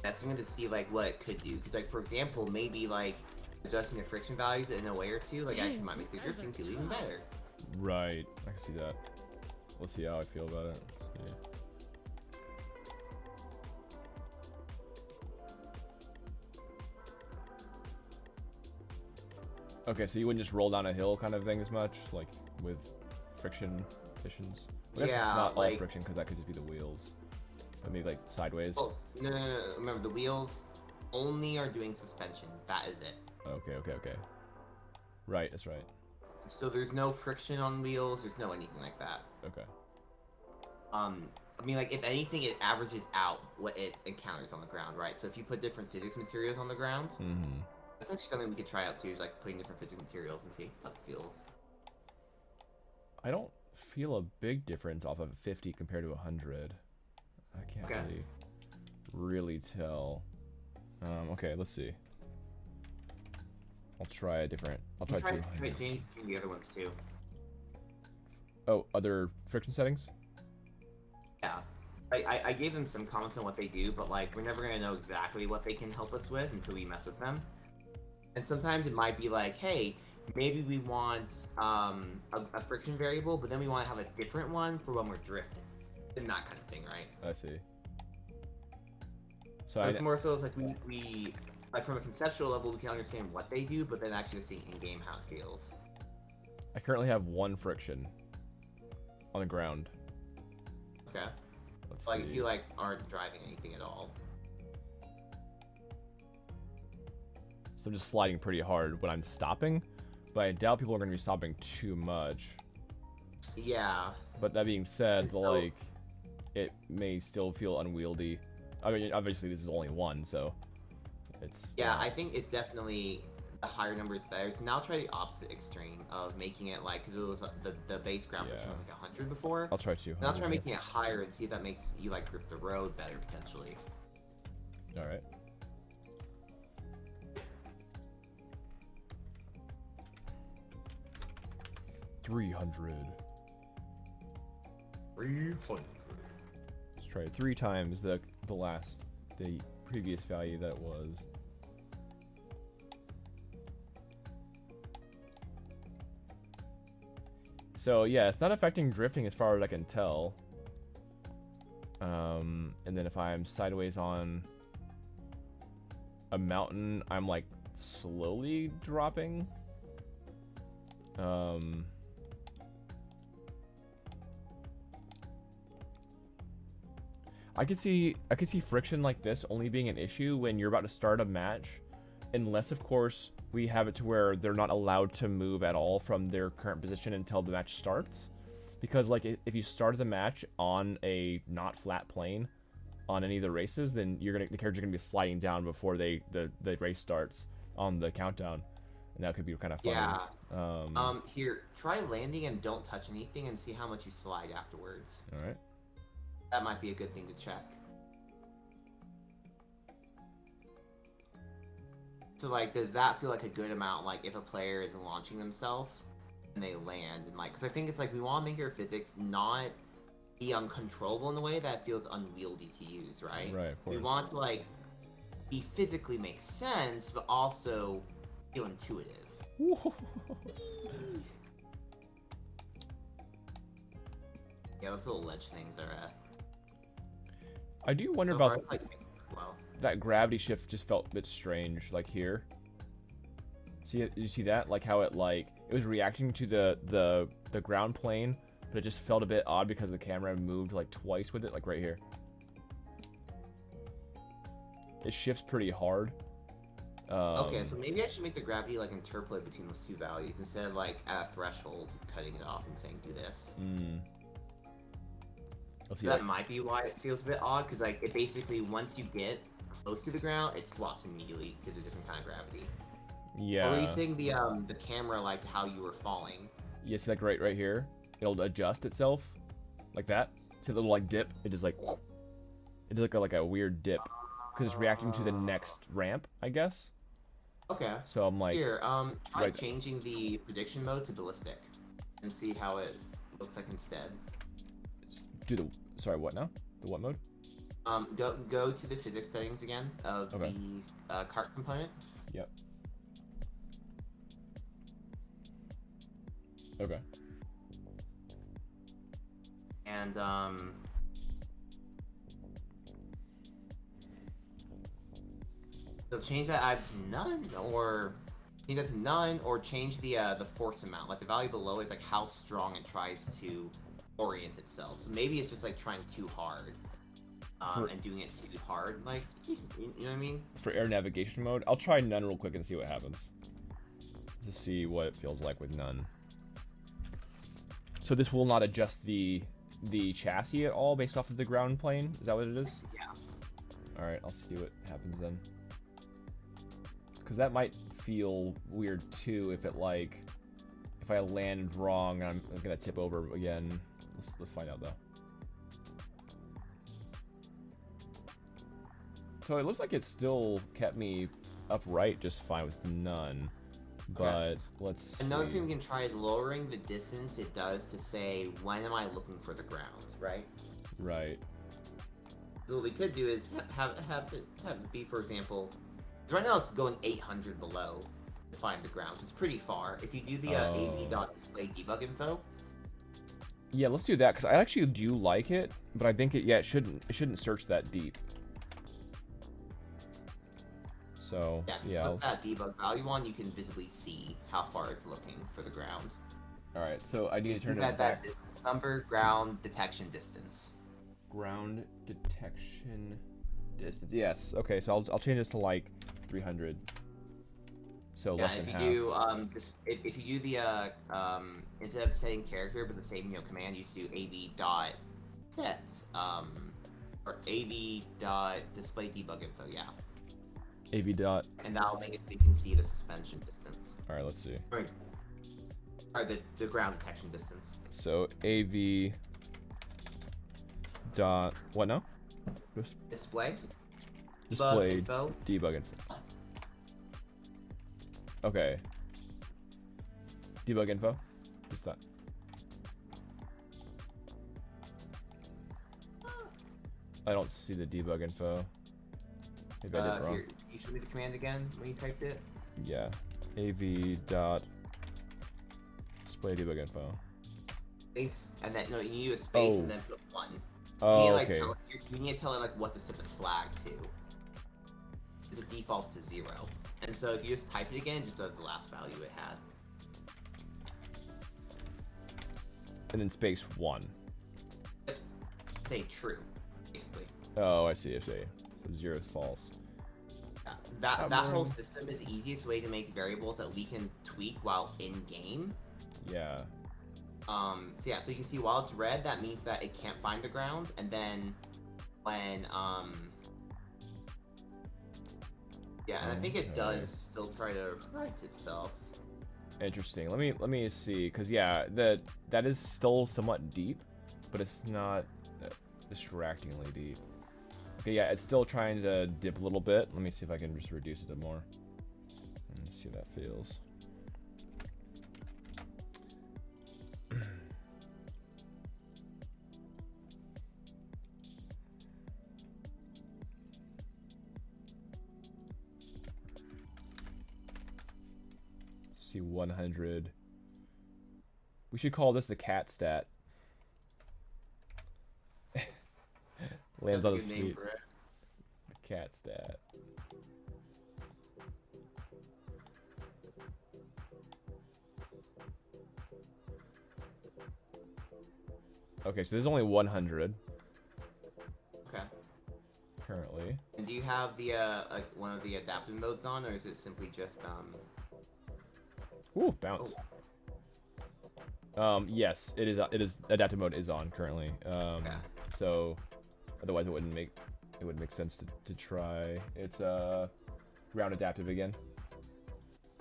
Speaker 2: that's something to see like what it could do. Because like for example, maybe like adjusting the friction values in a way or two, like actually might make the drifting feel even better.
Speaker 1: Right. I can see that. Let's see how I feel about it. Let's see. Okay, so you wouldn't just roll down a hill kind of thing as much, like with friction additions? I guess it's
Speaker 2: Yeah,
Speaker 1: not
Speaker 2: like-
Speaker 1: all friction because that could just be the wheels. But maybe like sideways.
Speaker 2: Oh no. Remember the wheels only are doing suspension. That is it.
Speaker 1: Okay. Right, that's right.
Speaker 2: So there's no friction on wheels. There's no anything like that.
Speaker 1: Okay.
Speaker 2: I mean, like, if anything, it averages out what it encounters on the ground, right? So if you put different physics materials on the ground,
Speaker 1: Mm-hmm.
Speaker 2: that's actually something we could try out too, is like putting different physics materials and see how it feels.
Speaker 1: I don't feel a big difference off of 50 compared to 100. I can't
Speaker 2: Okay.
Speaker 1: really tell. Okay, let's see. I'll try a different. I'll try
Speaker 2: Try
Speaker 1: 200.
Speaker 2: changing the other ones too.
Speaker 1: Oh, other friction settings?
Speaker 2: Yeah. I gave them some comments on what they do, but like we're never gonna know exactly what they can help us with until we mess with them. And sometimes it might be like, hey, maybe we want a friction variable, but then we want to have a different one for when we're drifting, and that kind of thing, right?
Speaker 1: I see. So
Speaker 2: It's more so it's like we like from a conceptual level we can understand what they do, but then actually seeing in game how it feels.
Speaker 1: I currently have 1 friction on the ground.
Speaker 2: Okay.
Speaker 1: Let's
Speaker 2: Like
Speaker 1: see.
Speaker 2: if you like aren't driving anything at all.
Speaker 1: So I'm just sliding pretty hard when I'm stopping, but I doubt people are going to be stopping too much.
Speaker 2: Yeah.
Speaker 1: But that being said,
Speaker 2: And so-
Speaker 1: like, it may still feel unwieldy. I mean, obviously this is only 1, so it's
Speaker 2: Yeah, I think it's definitely a higher number is better. So now try the opposite extreme of making it like, because it was the base ground friction was like 100 before.
Speaker 1: I'll try 200.
Speaker 2: Now try making it higher and see if that makes you like grip the road better potentially.
Speaker 1: All right. $300.
Speaker 2: 300.
Speaker 1: Let's try it 3 times the previous value that it was. So yeah, it's not affecting drifting as far as I can tell. And then if I'm sideways on a mountain, I'm like slowly dropping. I could see friction like this only being an issue when you're about to start a match, unless of course we have it to where they're not allowed to move at all from their current position until the match starts. Because like if you start the match on a not flat plane on any of the races, then the character's gonna be sliding down before the race starts on the countdown, and that could be kind of funny.
Speaker 2: Yeah. Here, try landing and don't touch anything and see how much you slide afterwards.
Speaker 1: All right.
Speaker 2: That might be a good thing to check. So like, does that feel like a good amount? Like if a player is launching themselves and they land and like, because I think it's like we want to make our physics not be uncontrollable in a way that feels unwieldy to use, right?
Speaker 1: Right, of course.
Speaker 2: We want to like be physically make sense, but also feel intuitive. Yeah, those little ledge things are.
Speaker 1: I do wonder
Speaker 2: So
Speaker 1: about
Speaker 2: hard, like, well,
Speaker 1: that gravity shift. Just felt a bit strange, like here. See, you see that? Like how it was reacting to the ground plane, but it just felt a bit odd because the camera moved like twice with it, like right here. It shifts pretty hard.
Speaker 2: okay, so maybe I should make the gravity like interpolate between those two values instead of like at a threshold cutting it off and saying do this.
Speaker 1: Let's see.
Speaker 2: That might be why it feels a bit odd, because like it basically once you get close to the ground, it swaps immediately to the different kind of gravity.
Speaker 1: Yeah.
Speaker 2: Or were you saying the camera liked how you were falling?
Speaker 1: Yeah, see like right here, it'll adjust itself, like that. See the little like dip? It just like it does like a weird dip because it's reacting to the next ramp, I guess.
Speaker 2: Okay.
Speaker 1: So I'm like,
Speaker 2: Here, try
Speaker 1: right.
Speaker 2: changing the prediction mode to ballistic, and see how it looks like instead.
Speaker 1: Do the sorry, what now? The what mode?
Speaker 2: Go to the physics settings again of
Speaker 1: Okay.
Speaker 2: the cart component.
Speaker 1: Yep. Okay.
Speaker 2: And so change that either to none, or change that to none, or change the force amount. Like the value below is like how strong it tries to orient itself. So maybe it's just like trying too hard, and doing it too hard. Like, you know what I mean?
Speaker 1: For air navigation mode, I'll try none real quick and see what happens. Just see what it feels like with none. So this will not adjust the chassis at all based off of the ground plane? Is that what it is?
Speaker 2: Yeah.
Speaker 1: Alright, I'll see what happens then. Because that might feel weird too if it like, if I land wrong, I'm gonna tip over again. Let's find out though. So it looks like it still kept me upright just fine with none. But let's
Speaker 2: Another
Speaker 1: see.
Speaker 2: thing we can try is lowering the distance it does to say, when am I looking for the ground, right?
Speaker 1: Right.
Speaker 2: So what we could do is have it be, for example, right now it's going 800 below to find the ground, which is pretty far. If you do the AV.display debug info.
Speaker 1: Yeah, let's do that because I actually do like it, but I think it shouldn't search that deep. So
Speaker 2: Yeah, put that debug value on, you can visibly see how far it's looking for the ground.
Speaker 1: All right, so I need to turn
Speaker 2: that
Speaker 1: it back.
Speaker 2: distance number, ground detection distance.
Speaker 1: Ground detection distance. Yes. Okay, so I'll change this to like 300. So less than half.
Speaker 2: If you do the instead of setting character but the same command, you just do av.set or av.display debug info. Yeah.
Speaker 1: AV dot.
Speaker 2: And that'll make it so you can see the suspension distance.
Speaker 1: All right, let's see.
Speaker 2: Or the ground detection distance.
Speaker 1: So AV dot what now?
Speaker 2: Display.
Speaker 1: Display
Speaker 2: info.
Speaker 1: debug info. Okay. Debug info. What's that? I don't see the debug info. Maybe I did it wrong.
Speaker 2: Here, you show me the command again when you typed it.
Speaker 1: Yeah. AV dot display debug info.
Speaker 2: Space, and then no, you need a space and then put 1.
Speaker 1: Oh,
Speaker 2: you need,
Speaker 1: okay.
Speaker 2: You need to tell it like what to set the flag to. Because it defaults to 0. And so if you just type it again, it just does the last value it had.
Speaker 1: And then space 1.
Speaker 2: Say true, basically.
Speaker 1: Oh, I see. So 0 is false.
Speaker 2: Yeah. That whole system is the easiest way to make variables that we can tweak while in game.
Speaker 1: Yeah.
Speaker 2: So yeah, so you can see while it's red, that means that it can't find the ground, and then when yeah, and I think it does still try to right itself.
Speaker 1: Interesting. Let me see, cause yeah, that is still somewhat deep, but it's not distractingly deep. Okay, yeah, it's still trying to dip a little bit. Let me see if I can just reduce it a more. Let me see how that feels. See 100. We should call this the cat stat. Lands on his feet. The cat stat. Okay, so there's only 100.
Speaker 2: Okay.
Speaker 1: Currently.
Speaker 2: And do you have the like one of the adaptive modes on, or is it simply just
Speaker 1: Ooh, bounce. Yes, it is adaptive mode is on currently.
Speaker 2: Okay.
Speaker 1: So otherwise it wouldn't make sense to try. It's ground adaptive again.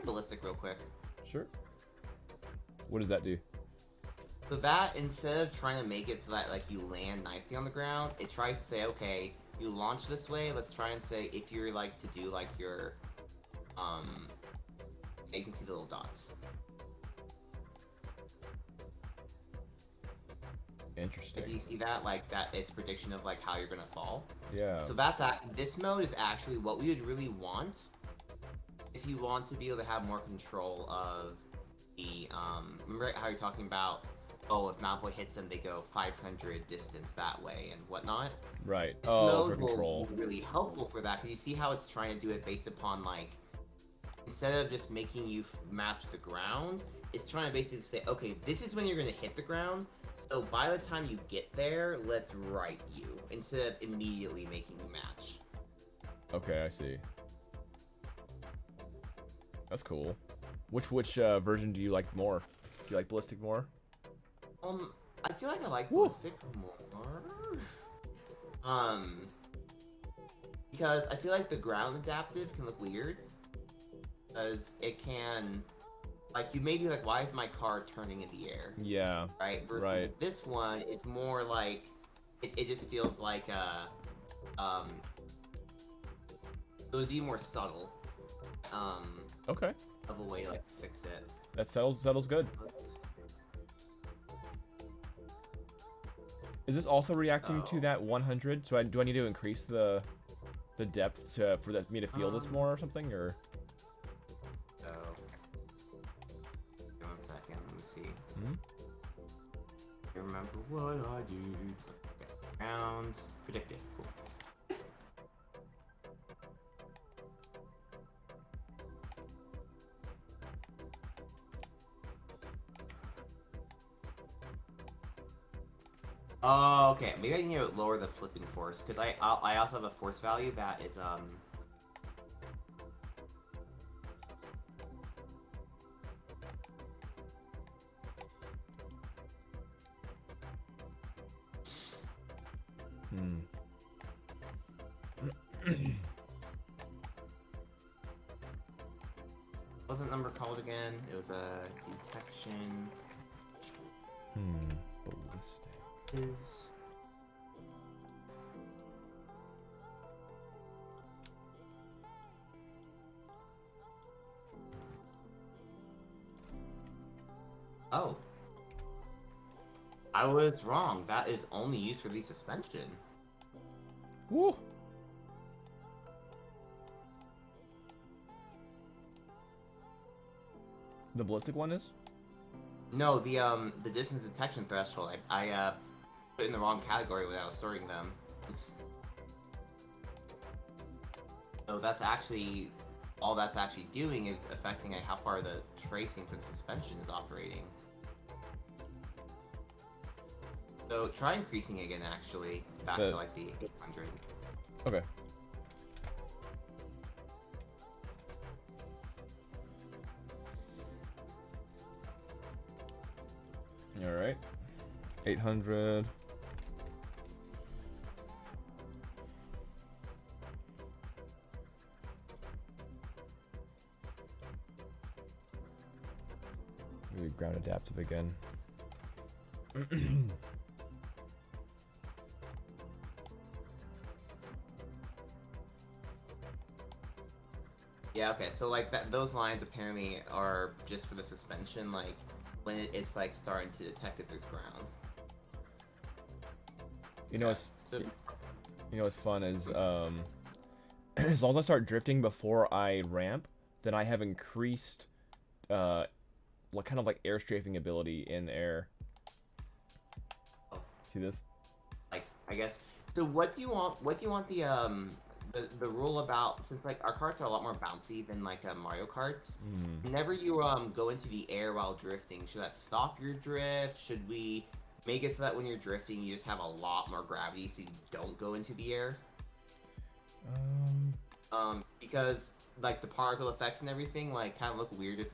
Speaker 2: ballistic real quick?
Speaker 1: Sure. What does that do?
Speaker 2: So that, instead of trying to make it so that like you land nicely on the ground, it tries to say, okay, you launch this way, let's try and say if you're like to do like your you can see the little dots.
Speaker 1: Interesting.
Speaker 2: Do you see that? Like that, it's prediction of like how you're gonna fall.
Speaker 1: Yeah.
Speaker 2: So that's this mode is actually what we would really want if you want to be able to have more control of the remember how you're talking about, oh, if Mount Boy hits them, they go 500 distance that way and whatnot.
Speaker 1: Right.
Speaker 2: This
Speaker 1: Oh,
Speaker 2: mode
Speaker 1: for control.
Speaker 2: will be really helpful for that, because you see how it's trying to do it based upon like, instead of just making you match the ground, it's trying to basically say, okay, this is when you're gonna hit the ground. So by the time you get there, let's right you, instead of immediately making you match.
Speaker 1: Okay, I see. That's cool. Which version do you like more? Do you like ballistic more?
Speaker 2: I feel like I like ballistic more. Because I feel like the ground adaptive can look weird. Because it can, like, you may be like, why is my car turning in the air?
Speaker 1: Yeah.
Speaker 2: Right? Versus
Speaker 1: Right.
Speaker 2: this one, it's more like, it just feels like it would be more subtle.
Speaker 1: Okay.
Speaker 2: Of a way to like fix it.
Speaker 1: That settles good. Is this also reacting to that 100? So do I need to increase the depth for me to feel this more or something, or?
Speaker 2: So, give me 1 second. Let me see.
Speaker 1: Hmm?
Speaker 2: Remember what I do. Okay. Round predictive. Cool. Oh, okay. Maybe I need to lower the flipping force, because I also have a force value that is again? It was a detection.
Speaker 1: Ballistic.
Speaker 2: Is oh, I was wrong. That is only used for the suspension.
Speaker 1: Woo! The ballistic one is?
Speaker 2: No, the distance detection threshold. I put in the wrong category when I was sorting them. Oops. So that's actually all that's actually doing is affecting how far the tracing for the suspension is operating. So try increasing again, actually, back to like the 800.
Speaker 1: Okay. Alright. 800. Maybe ground adaptive again.
Speaker 2: Yeah, okay, so like those lines apparently are just for the suspension, like when it's like starting to detect if there's ground.
Speaker 1: You know what's
Speaker 2: So
Speaker 1: you know what's fun is as long as I start drifting before I ramp, then I have increased like kind of like air strafing ability in air.
Speaker 2: oh,
Speaker 1: See this?
Speaker 2: like I guess. So what do you want? What do you want the rule about? Since like our carts are a lot more bouncy than like Mario Karts. Whenever you go into the air while drifting, should that stop your drift? Should we make it so that when you're drifting, you just have a lot more gravity, so you don't go into the air? Because like the particle effects and everything like kind of look weird if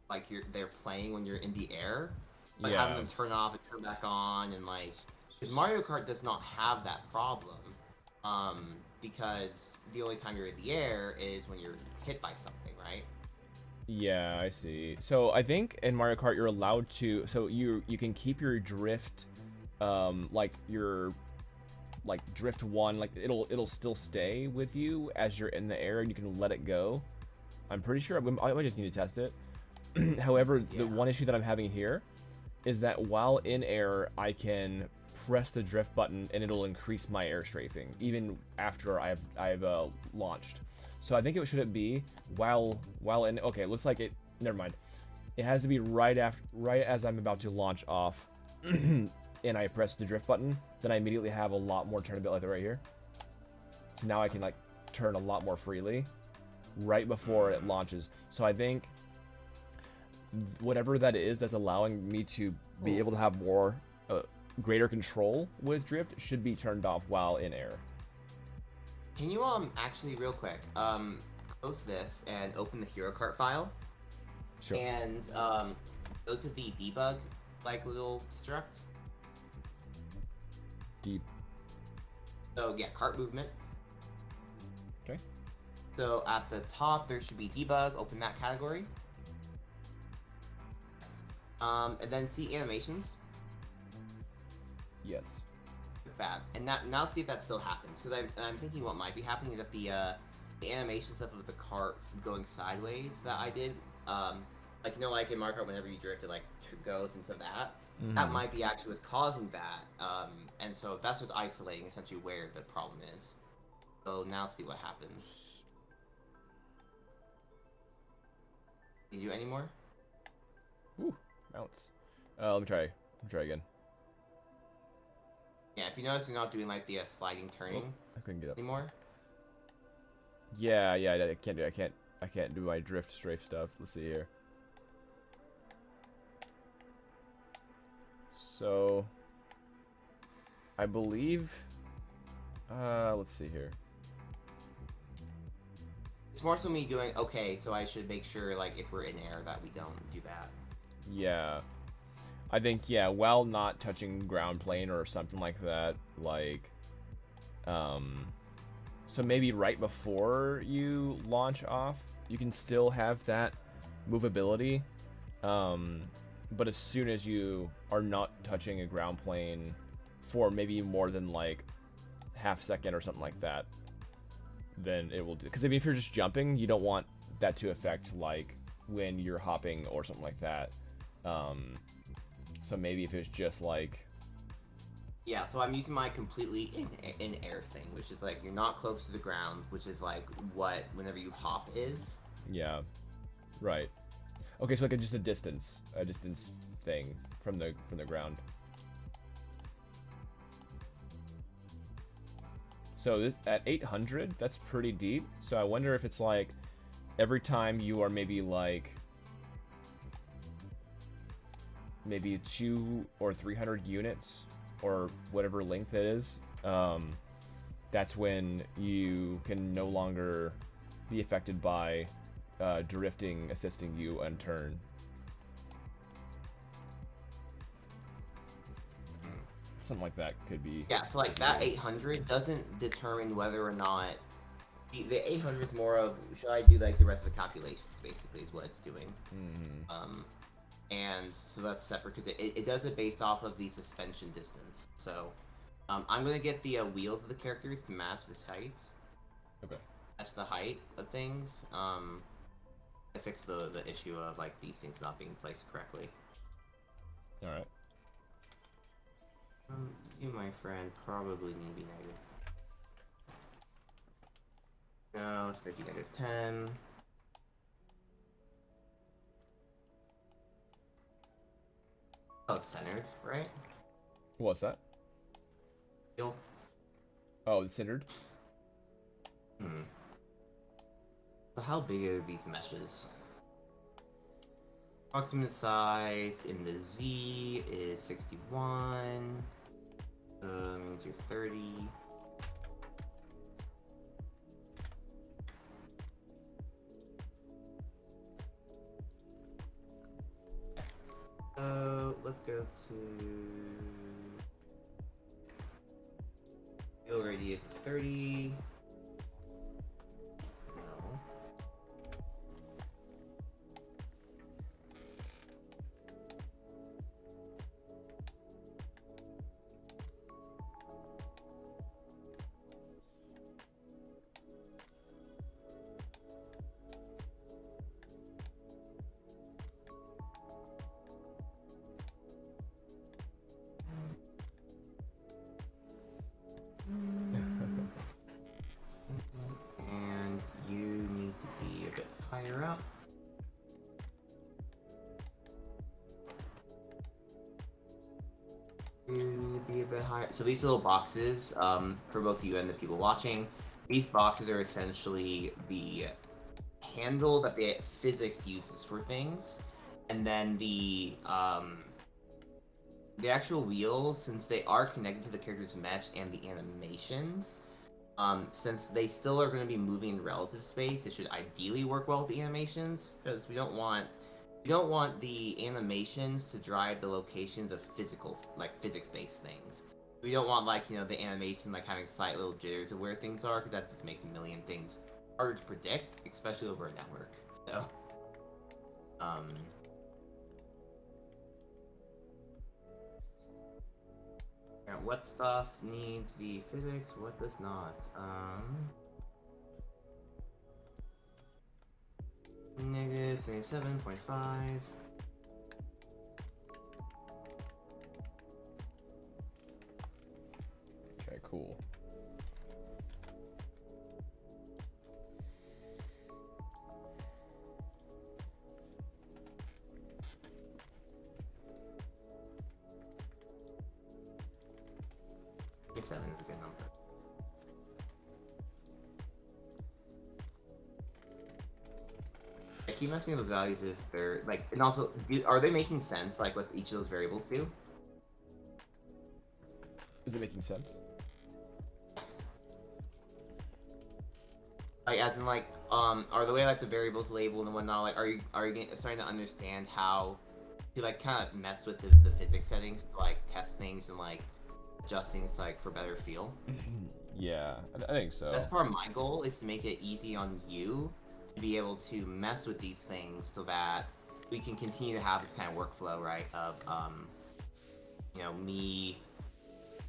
Speaker 2: like they're playing when you're in the air, like
Speaker 1: Yeah.
Speaker 2: having them turn off and turn back on, and like because Mario Kart does not have that problem, because the only time you're in the air is when you're hit by something, right?
Speaker 1: Yeah, I see. So I think in Mario Kart you're allowed to, so you can keep your drift, like your like drift one, like it'll still stay with you as you're in the air, and you can let it go. I'm pretty sure I might just need to test it. However,
Speaker 2: Yeah.
Speaker 1: the one issue that I'm having here is that while in air, I can press the drift button and it'll increase my air strafing even after I've launched. So I think it should be while in. Okay, looks like it. Never mind. It has to be right as I'm about to launch off, and I press the drift button. Then I immediately have a lot more turn ability, like that right here. So now I can like turn a lot more freely right before it launches. So I think whatever that is that's allowing me to be able to have more greater control with drift should be turned off while in air.
Speaker 2: Can you actually real quick close this and open the Hero Kart file
Speaker 1: Sure.
Speaker 2: and go to the debug like little struct.
Speaker 1: Deep.
Speaker 2: So yeah, kart movement.
Speaker 1: Okay.
Speaker 2: So at the top there should be debug. Open that category. And then see animations.
Speaker 1: Yes.
Speaker 2: Fab. And now see if that still happens, because I'm thinking what might be happening is that the animation stuff of the carts going sideways that I did, like you know, like in Mario Kart, whenever you drift, it like goes into that. That might be actually what's causing that, and so that's just isolating essentially where the problem is. So now see what happens. Did you do any more?
Speaker 1: Ooh, bounce. Let me try again.
Speaker 2: Yeah, if you notice, we're not doing like the sliding turning
Speaker 1: I couldn't get up.
Speaker 2: anymore.
Speaker 1: Yeah, I can't do. I can't do my drift strafe stuff. Let's see here. So, I believe. Let's see here.
Speaker 2: It's more so me doing okay, so I should make sure like if we're in air that we don't do that.
Speaker 1: Yeah, I think while not touching ground plane or something like that, like, so maybe right before you launch off, you can still have that movability. But as soon as you are not touching a ground plane for maybe more than like half second or something like that, then it will do. Because I mean, if you're just jumping, you don't want that to affect like when you're hopping or something like that. So maybe if it's just like,
Speaker 2: yeah, so I'm using my completely in air thing, which is like you're not close to the ground, which is like what whenever you hop is.
Speaker 1: yeah, right. Okay, so like just a distance thing from the ground. So this at 800, that's pretty deep. So I wonder if it's like every time you are maybe like maybe 200 or 300 units or whatever length it is, that's when you can no longer be affected by drifting assisting you on turn. Something like that could be.
Speaker 2: Yeah, so like that 800 doesn't determine whether or not the 800 is more of should I do like the rest of the calculations basically is what it's doing. And so that's separate because it does it based off of the suspension distance. So I'm gonna get the wheels of the characters to match this height.
Speaker 1: Okay.
Speaker 2: Match the height of things. To fix the issue of like these things not being placed correctly.
Speaker 1: All right.
Speaker 2: You, my friend, probably need to be negative. No, let's make you -10. Oh, it's centered, right?
Speaker 1: What's that?
Speaker 2: Feel.
Speaker 1: Oh, it's centered.
Speaker 2: So how big are these meshes? Approximate size in the Z is 61. Means you're 30. Let's go to field radius is 30. No. And you need to be a bit higher up. You need to be a bit higher. So these little boxes, for both you and the people watching, these boxes are essentially the handle that the physics uses for things, and then the actual wheels, since they are connected to the character's mesh and the animations, since they still are going to be moving in relative space, it should ideally work well with the animations, because we don't want the animations to drive the locations of physical, like physics-based things. We don't want like the animation like having slight little jitters of where things are, because that just makes a million things harder to predict, especially over a network. So, what stuff needs the physics, what does not? Negative 77.5.
Speaker 1: Okay, cool.
Speaker 2: I think 7 is a good number. I keep messing with those values if they're like, and also, are they making sense? Like what each of those variables do?
Speaker 1: Is it making sense?
Speaker 2: Like, as in like, are the way like the variables labeled and whatnot, like, are you starting to understand how to like kind of mess with the physics settings to like test things and like adjust things like for better feel?
Speaker 1: Yeah, I think so.
Speaker 2: That's part of my goal, is to make it easy on you to be able to mess with these things so that we can continue to have this kind of workflow, right? Of you know, me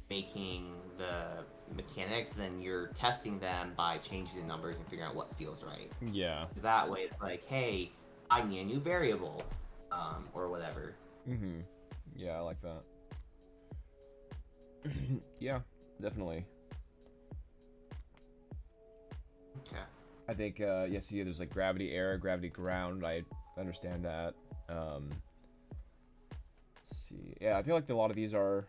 Speaker 2: making the mechanics, then you're testing them by changing the numbers and figuring out what feels right.
Speaker 1: Yeah.
Speaker 2: That way, it's like, hey, I need a new variable, or whatever.
Speaker 1: Mm-hmm. Yeah, I like that. Yeah, definitely.
Speaker 2: Okay.
Speaker 1: I think, yes, yeah, there's like gravity air, gravity ground. I understand that. Let's see. Yeah, I feel like a lot of these are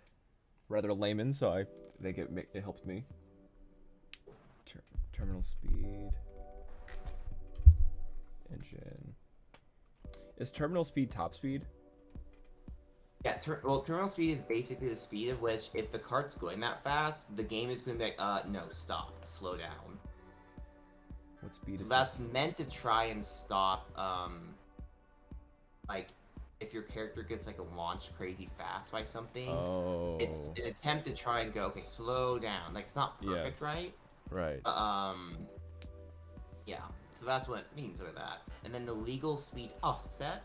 Speaker 1: rather layman, so I think it helps me. Terminal speed. Engine. Is terminal speed top speed?
Speaker 2: Yeah, well, terminal speed is basically the speed of which, if the cart's going that fast, the game is going to be like, no, stop, slow down.
Speaker 1: What speed
Speaker 2: So
Speaker 1: is
Speaker 2: that's
Speaker 1: this?
Speaker 2: meant to try and stop, like, if your character gets, like, launched crazy fast by something,
Speaker 1: Oh.
Speaker 2: it's an attempt to try and go, okay, slow down. Like, it's not perfect,
Speaker 1: Yes.
Speaker 2: right?
Speaker 1: Right.
Speaker 2: Yeah, so that's what it means with that. And then the legal speed offset.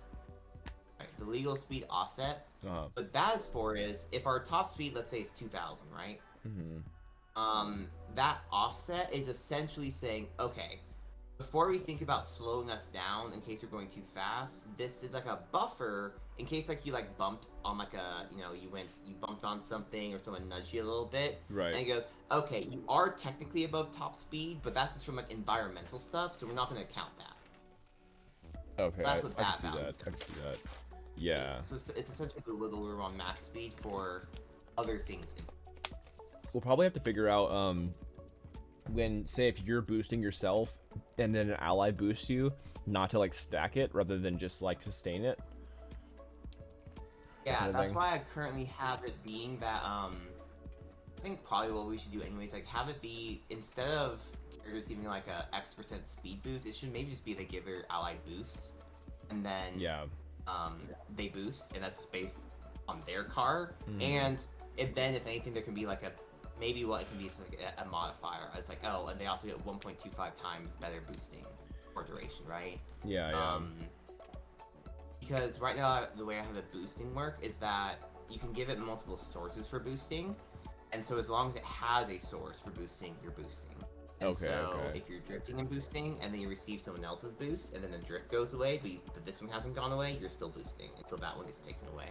Speaker 2: Right, the legal speed offset.
Speaker 1: Uh-huh.
Speaker 2: What that is for is, if our top speed, let's say, is 2,000, right?
Speaker 1: Mm-hmm.
Speaker 2: That offset is essentially saying, okay, before we think about slowing us down in case you're going too fast, this is like a buffer in case like you like bumped on like a, you know, you bumped on something or someone nudged you a little bit.
Speaker 1: Right.
Speaker 2: And it goes, okay, you are technically above top speed, but that's just from like environmental stuff, so we're not going to count that.
Speaker 1: Okay,
Speaker 2: That's what
Speaker 1: I
Speaker 2: that
Speaker 1: can see
Speaker 2: value
Speaker 1: that. I can see that. Yeah.
Speaker 2: So it's essentially the wiggle room on max speed for other things.
Speaker 1: We'll probably have to figure out when, say, if you're boosting yourself and then an ally boosts you, not to like stack it rather than just like sustain it.
Speaker 2: Yeah, that's
Speaker 1: thing.
Speaker 2: why I currently have it being that I think probably what we should do anyways, like have it be, instead of characters giving like a X% speed boost, it should maybe just be they give their ally boosts and then they boost, and that's based on their car. And then if anything, there can be like a, maybe what it can be is like a modifier. It's like, oh, and they also get 1.25 times better boosting for duration, right?
Speaker 1: Yeah.
Speaker 2: Because right now the way I have it boosting work is that you can give it multiple sources for boosting, and so as long as it has a source for boosting, you're boosting. And so if you're drifting and boosting, and then you receive someone else's boost, and then the drift goes away, but this one hasn't gone away, you're still boosting until that one is taken away.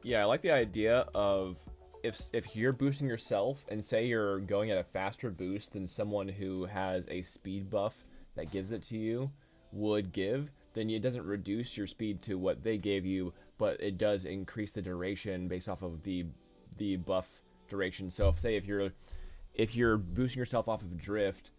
Speaker 1: Yeah, I like the idea of if you're boosting yourself and say you're going at a faster boost than someone who has a speed buff that gives it to you would give, then it doesn't reduce your speed to what they gave you, but it does increase the duration based off of the buff duration. So if you're boosting yourself off of drift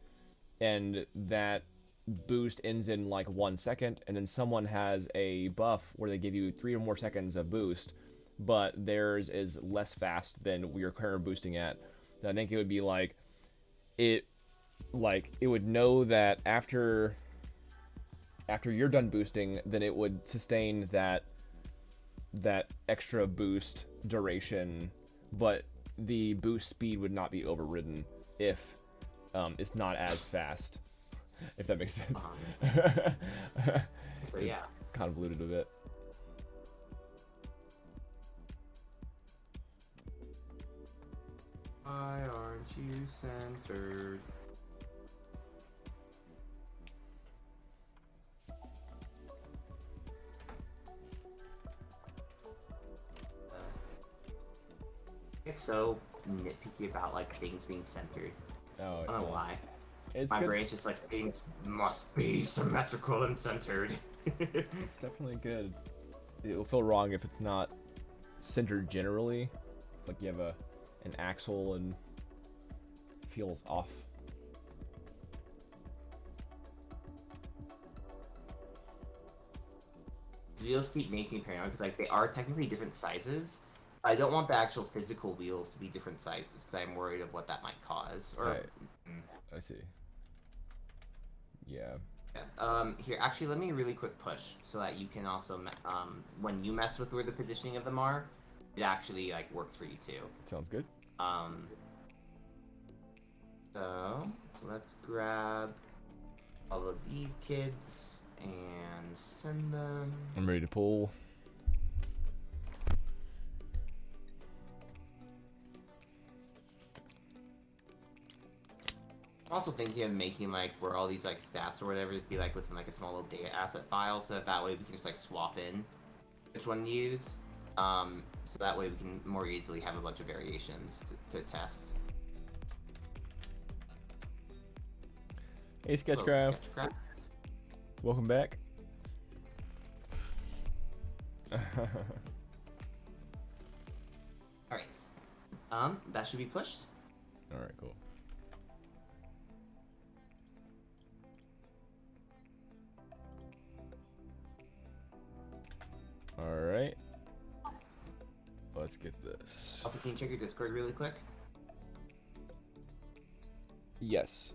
Speaker 1: and that boost ends in like 1 second, and then someone has a buff where they give you 3 or more seconds of boost, but theirs is less fast than you're currently boosting at, then I think it would be it would know that after you're done boosting, then it would sustain that extra boost duration, but the boost speed would not be overridden if it's not as fast, if that makes sense.
Speaker 2: So yeah,
Speaker 1: convoluted a bit.
Speaker 2: why aren't you centered? It's so nitpicky about like things being centered.
Speaker 1: Oh,
Speaker 2: I don't know why.
Speaker 1: It's
Speaker 2: My
Speaker 1: good.
Speaker 2: brain's just like, things must be symmetrical and centered.
Speaker 1: It's definitely good. It'll feel wrong if it's not centered generally. Like you have an axle and it feels off.
Speaker 2: Wheels keep making me paranoid because like they are technically different sizes. I don't want the actual physical wheels to be different sizes because I'm worried of what that might cause. Or
Speaker 1: Right. I see. Yeah.
Speaker 2: Here, actually, let me really quick push so that you can also, when you mess with where the positioning of them are, it actually like works for you too.
Speaker 1: Sounds good.
Speaker 2: So let's grab all of these kids and send them.
Speaker 1: I'm ready to pull.
Speaker 2: I'm also thinking of making like where all these like stats or whatever just be like within like a small little data asset file, so that way we can just like swap in which one to use. So that way we can more easily have a bunch of variations to test.
Speaker 1: Hey,
Speaker 2: Hello,
Speaker 1: Sketchcraft.
Speaker 2: Sketchcraft.
Speaker 1: Welcome back.
Speaker 2: Alright. That should be pushed.
Speaker 1: Alright, cool. Alright. Let's get this.
Speaker 2: Also, can you check your Discord really quick?
Speaker 1: Yes.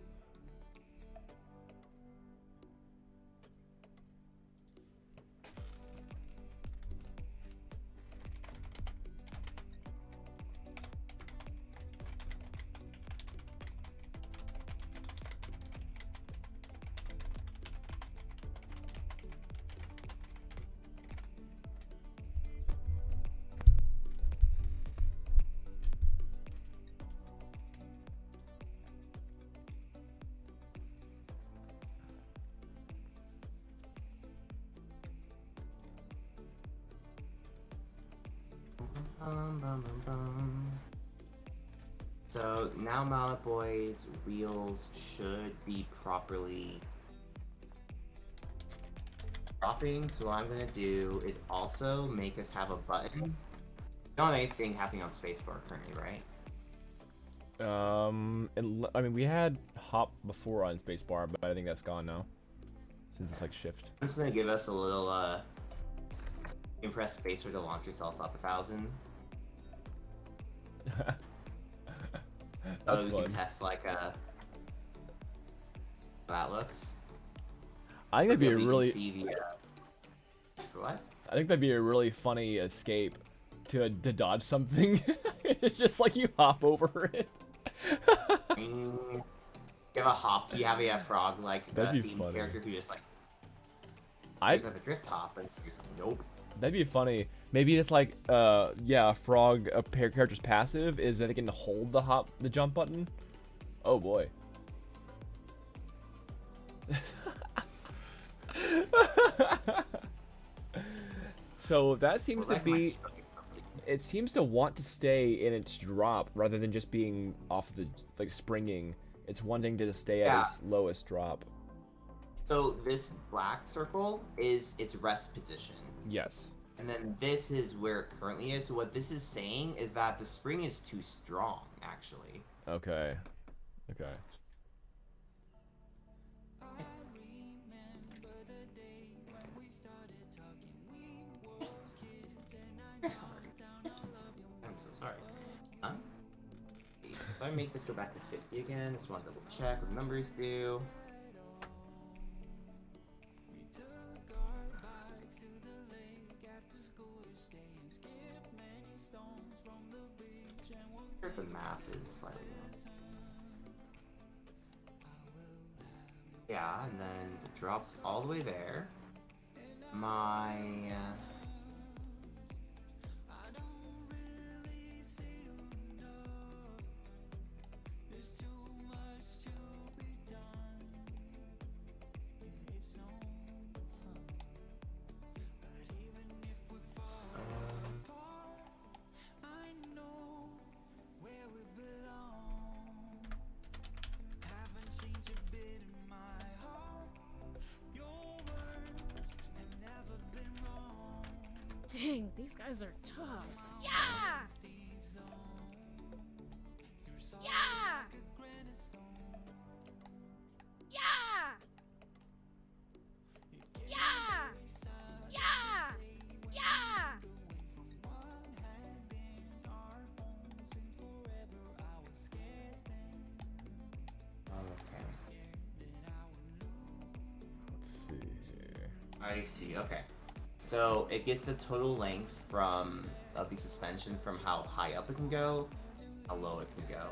Speaker 2: So now Mallet Boy's wheels should be properly dropping. So what I'm gonna do is also make us have a button. You don't have anything happening on spacebar currently, right?
Speaker 1: I mean, we had hop before on spacebar, but I think that's gone now, since it's like shift.
Speaker 2: I'm just gonna give us a little impress spacebar to launch yourself up 1,000.
Speaker 1: That's
Speaker 2: So we
Speaker 1: fun.
Speaker 2: can test like how that looks.
Speaker 1: I think that'd be a
Speaker 2: We can
Speaker 1: really.
Speaker 2: see the, what?
Speaker 1: I think that'd be a really funny escape to dodge something. It's just like you hop over it.
Speaker 2: You have a hop. You have a frog like the
Speaker 1: That'd be
Speaker 2: theme
Speaker 1: funny.
Speaker 2: character who just like
Speaker 1: I.
Speaker 2: he's like the drift hop and he's like, nope.
Speaker 1: That'd be funny. Maybe it's like, yeah, a frog, a character's passive is that it can hold the jump button. Oh boy. So that seems to be. It seems to want to stay in its drop rather than just being off the like springing. It's wanting to stay at its lowest drop.
Speaker 2: So this black circle is its rest position.
Speaker 1: Yes.
Speaker 2: And then this is where it currently is. So what this is saying is that the spring is too strong, actually.
Speaker 1: Okay. Okay.
Speaker 2: I'm so sorry. If I make this go back to 50 again, just want to double check what numbers do. If the math is slightly yeah, and then it drops all the way there. My
Speaker 3: Dang, these guys are tough. Yeah! Yeah! Yeah! Yeah! Yeah! Yeah!
Speaker 2: okay.
Speaker 1: Let's see here.
Speaker 2: I see. Okay. So it gets the total length from of the suspension from how high up it can go, how low it can go.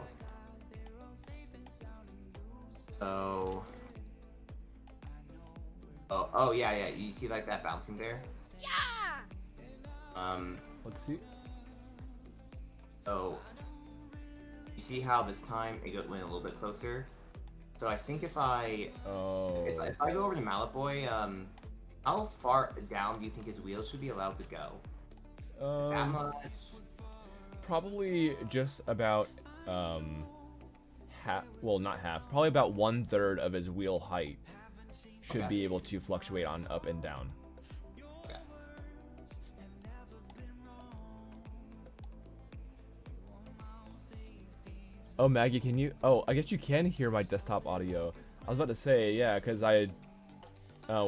Speaker 2: So Oh yeah, yeah. You see like that bouncing there?
Speaker 3: Yeah.
Speaker 1: Let's see.
Speaker 2: Oh, you see how this time went a little bit closer? So I think if I if I go over to Mallet Boy, how far down do you think his wheels should be allowed to go? That much?
Speaker 1: Probably just about half. Well, not half. Probably about 1/3 of his wheel height should be able to fluctuate on up and down.
Speaker 2: Okay.
Speaker 1: Oh, Maggie, can you? Oh, I guess you can hear my desktop audio. I was about to say, yeah, because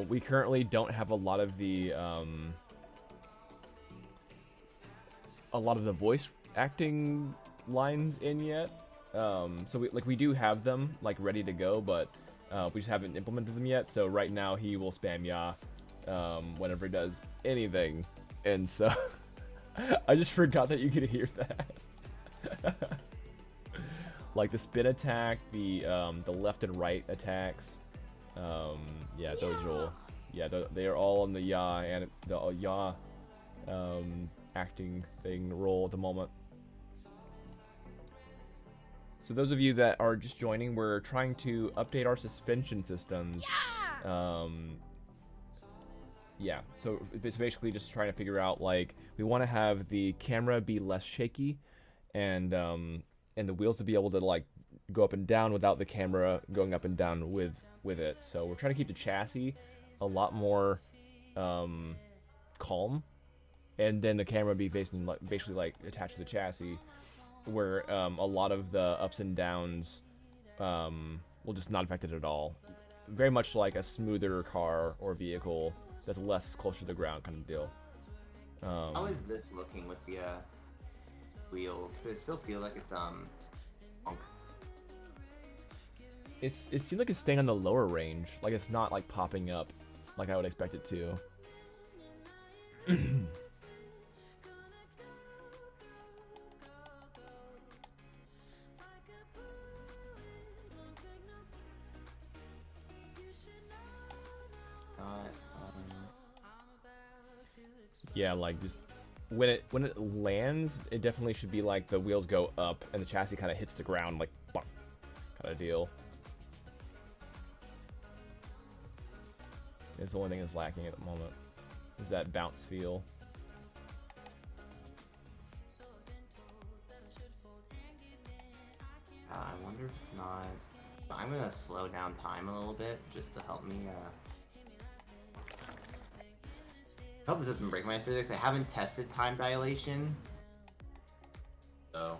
Speaker 1: we currently don't have a lot of the voice acting lines in yet. So we do have them like ready to go, but we just haven't implemented them yet. So right now he will spam ya whenever he does anything, and so I just forgot that you could hear that. Like the spin attack, the left and right attacks. Yeah, those are all. Yeah, they are all on the ya and the ya acting thing roll at the moment. So those of you that are just joining, we're trying to update our suspension systems. Yeah, so it's basically just trying to figure out, like, we want to have the camera be less shaky, and the wheels to be able to like go up and down without the camera going up and down with it. So we're trying to keep the chassis a lot more calm, and then the camera be facing basically like attached to the chassis, where a lot of the ups and downs will just not affect it at all. Very much like a smoother car or vehicle that's less close to the ground kind of deal.
Speaker 2: How is this looking with the wheels? But it still feels like it's
Speaker 1: It seems like it's staying on the lower range, like it's not like popping up like I would expect it to. Yeah, like just when it lands, it definitely should be like the wheels go up and the chassis kind of hits the ground, like bonk, kind of deal. It's the only thing that's lacking at the moment, is that bounce feel.
Speaker 2: I wonder if it's not. I'm gonna slow down time a little bit just to help me. I hope this doesn't break my physics. I haven't tested time dilation, so.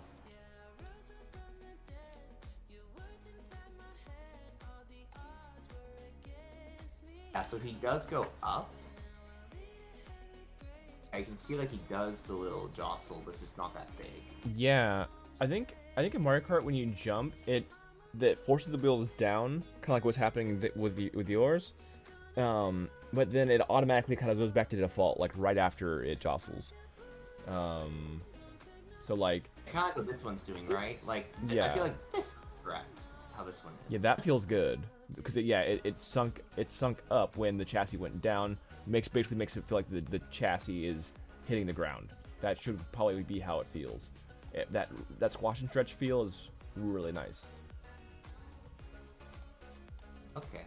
Speaker 2: Yeah, so he does go up. I can see like he does the little jostle, but it's just not that big.
Speaker 1: Yeah, I think in Mario Kart when you jump, that forces the wheels down, kind of like what's happening with yours. But then it automatically kind of goes back to default, like right after it jostles. So like.
Speaker 2: Kind of like what this one's doing, right? Like,
Speaker 1: yeah.
Speaker 2: I feel like this is correct. How this one is.
Speaker 1: Yeah, that feels good because it sunk up when the chassis went down. Basically makes it feel like the chassis is hitting the ground. That should probably be how it feels. That squash and stretch feel is really nice.
Speaker 2: Okay.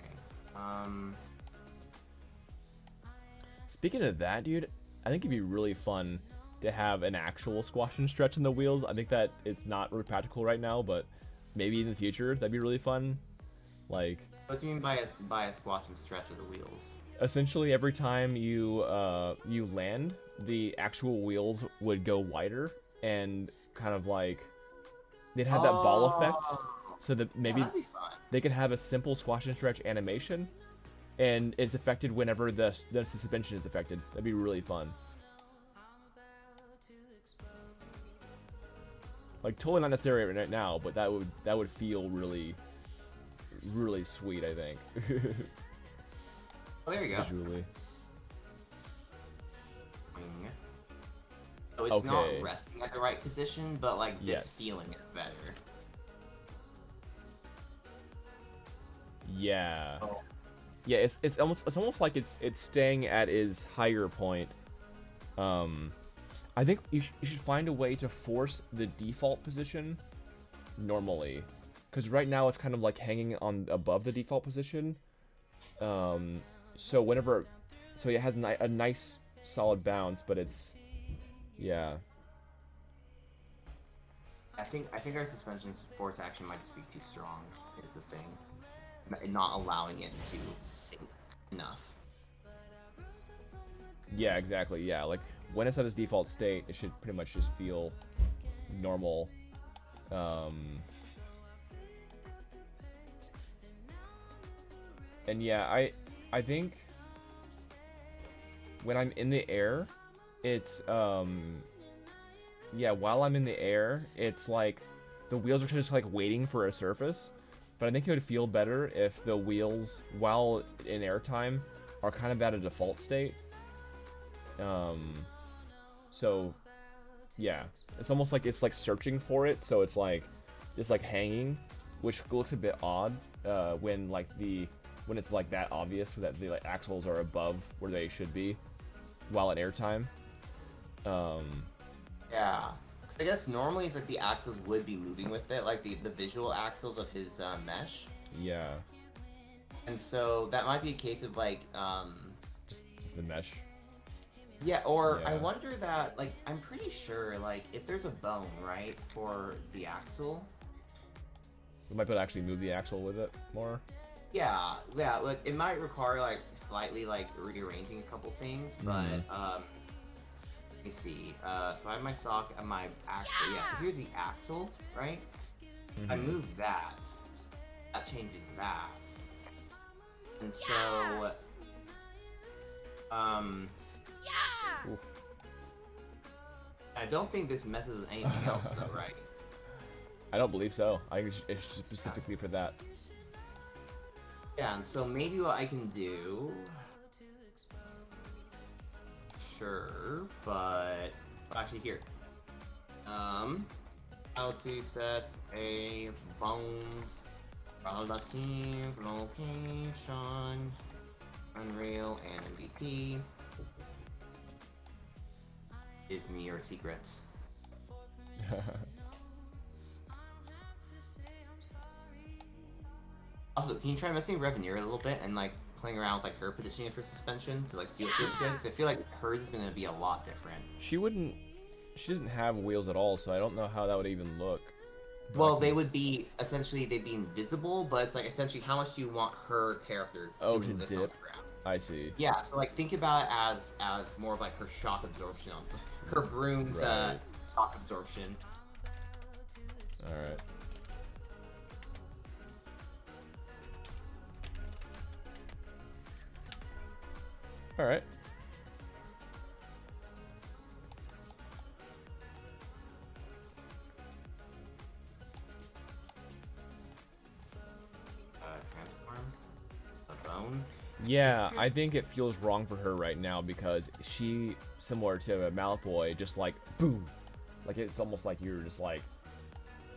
Speaker 1: Speaking of that, dude, I think it'd be really fun to have an actual squash and stretch in the wheels. I think that it's not really practical right now, but maybe in the future that'd be really fun. Like,
Speaker 2: what do you mean by a squash and stretch of the wheels?
Speaker 1: Essentially, every time you land, the actual wheels would go wider and kind of like they'd have that ball effect, so that maybe they could have a simple squash and stretch animation, and it's affected whenever the suspension is affected. That'd be really fun. Like, totally not necessary right now, but that would feel really, really sweet, I think.
Speaker 2: Oh, there you go.
Speaker 1: Visually.
Speaker 2: So it's not resting at the right position, but like this feeling is better.
Speaker 1: Yeah.
Speaker 2: Oh.
Speaker 1: Yeah, it's almost like it's staying at its higher point. I think you should find a way to force the default position normally, because right now it's kind of like hanging on above the default position. So whenever, so it has a nice solid bounce, but it's, yeah.
Speaker 2: I think our suspension's force action might just be too strong. Is the thing, not allowing it to sink enough.
Speaker 1: Yeah, exactly. Yeah, like when it's at its default state, it should pretty much just feel normal. And yeah, I think when I'm in the air, it's yeah, while I'm in the air, it's like the wheels are just like waiting for a surface. But I think it would feel better if the wheels, while in airtime, are kind of at a default state. So yeah, it's almost like it's like searching for it, so it's like hanging, which looks a bit odd when when it's like that obvious that the like axles are above where they should be while at airtime.
Speaker 2: Yeah, 'cause I guess normally it's like the axles would be moving with it, like the visual axles of his mesh.
Speaker 1: Yeah,
Speaker 2: And so that might be a case of like
Speaker 1: just the mesh.
Speaker 2: yeah, or I
Speaker 1: Yeah.
Speaker 2: wonder that, like, I'm pretty sure, like, if there's a bone, right, for the axle,
Speaker 1: We might be able to actually move the axle with it more.
Speaker 2: yeah, like, it might require, like, slightly, like, rearranging a couple things, but, let me see, so I have my my axle, yeah, so here's the axle, right? I move that changes that, and so,
Speaker 1: Oof.
Speaker 2: I don't think this messes with anything else, though, right?
Speaker 1: I don't believe so. I think it's specifically for that.
Speaker 2: Yeah, and so maybe what I can do... Sure, but... Actually, here. Let's set a bones team location, Unreal, and MVP. Give me your secrets. Also, can you try messing with Reveneer a little bit and like playing around with like her positioning for suspension to like see what feels good? Because I feel like hers is gonna be a lot different.
Speaker 1: She doesn't have wheels at all, so I don't know how that would even look.
Speaker 2: Well, they would be essentially they'd be invisible, but it's like essentially how much do you want her character
Speaker 1: to
Speaker 2: doing this on the
Speaker 1: dip.
Speaker 2: ground?
Speaker 1: I see.
Speaker 2: Yeah, so like think about it as more of like her shock absorption on her broom's
Speaker 1: Right.
Speaker 2: shock absorption.
Speaker 1: All right. All right.
Speaker 2: Transform a bone.
Speaker 1: Yeah, I think it feels wrong for her right now because she, similar to Malfoy, just like boom, like it's almost like you're just like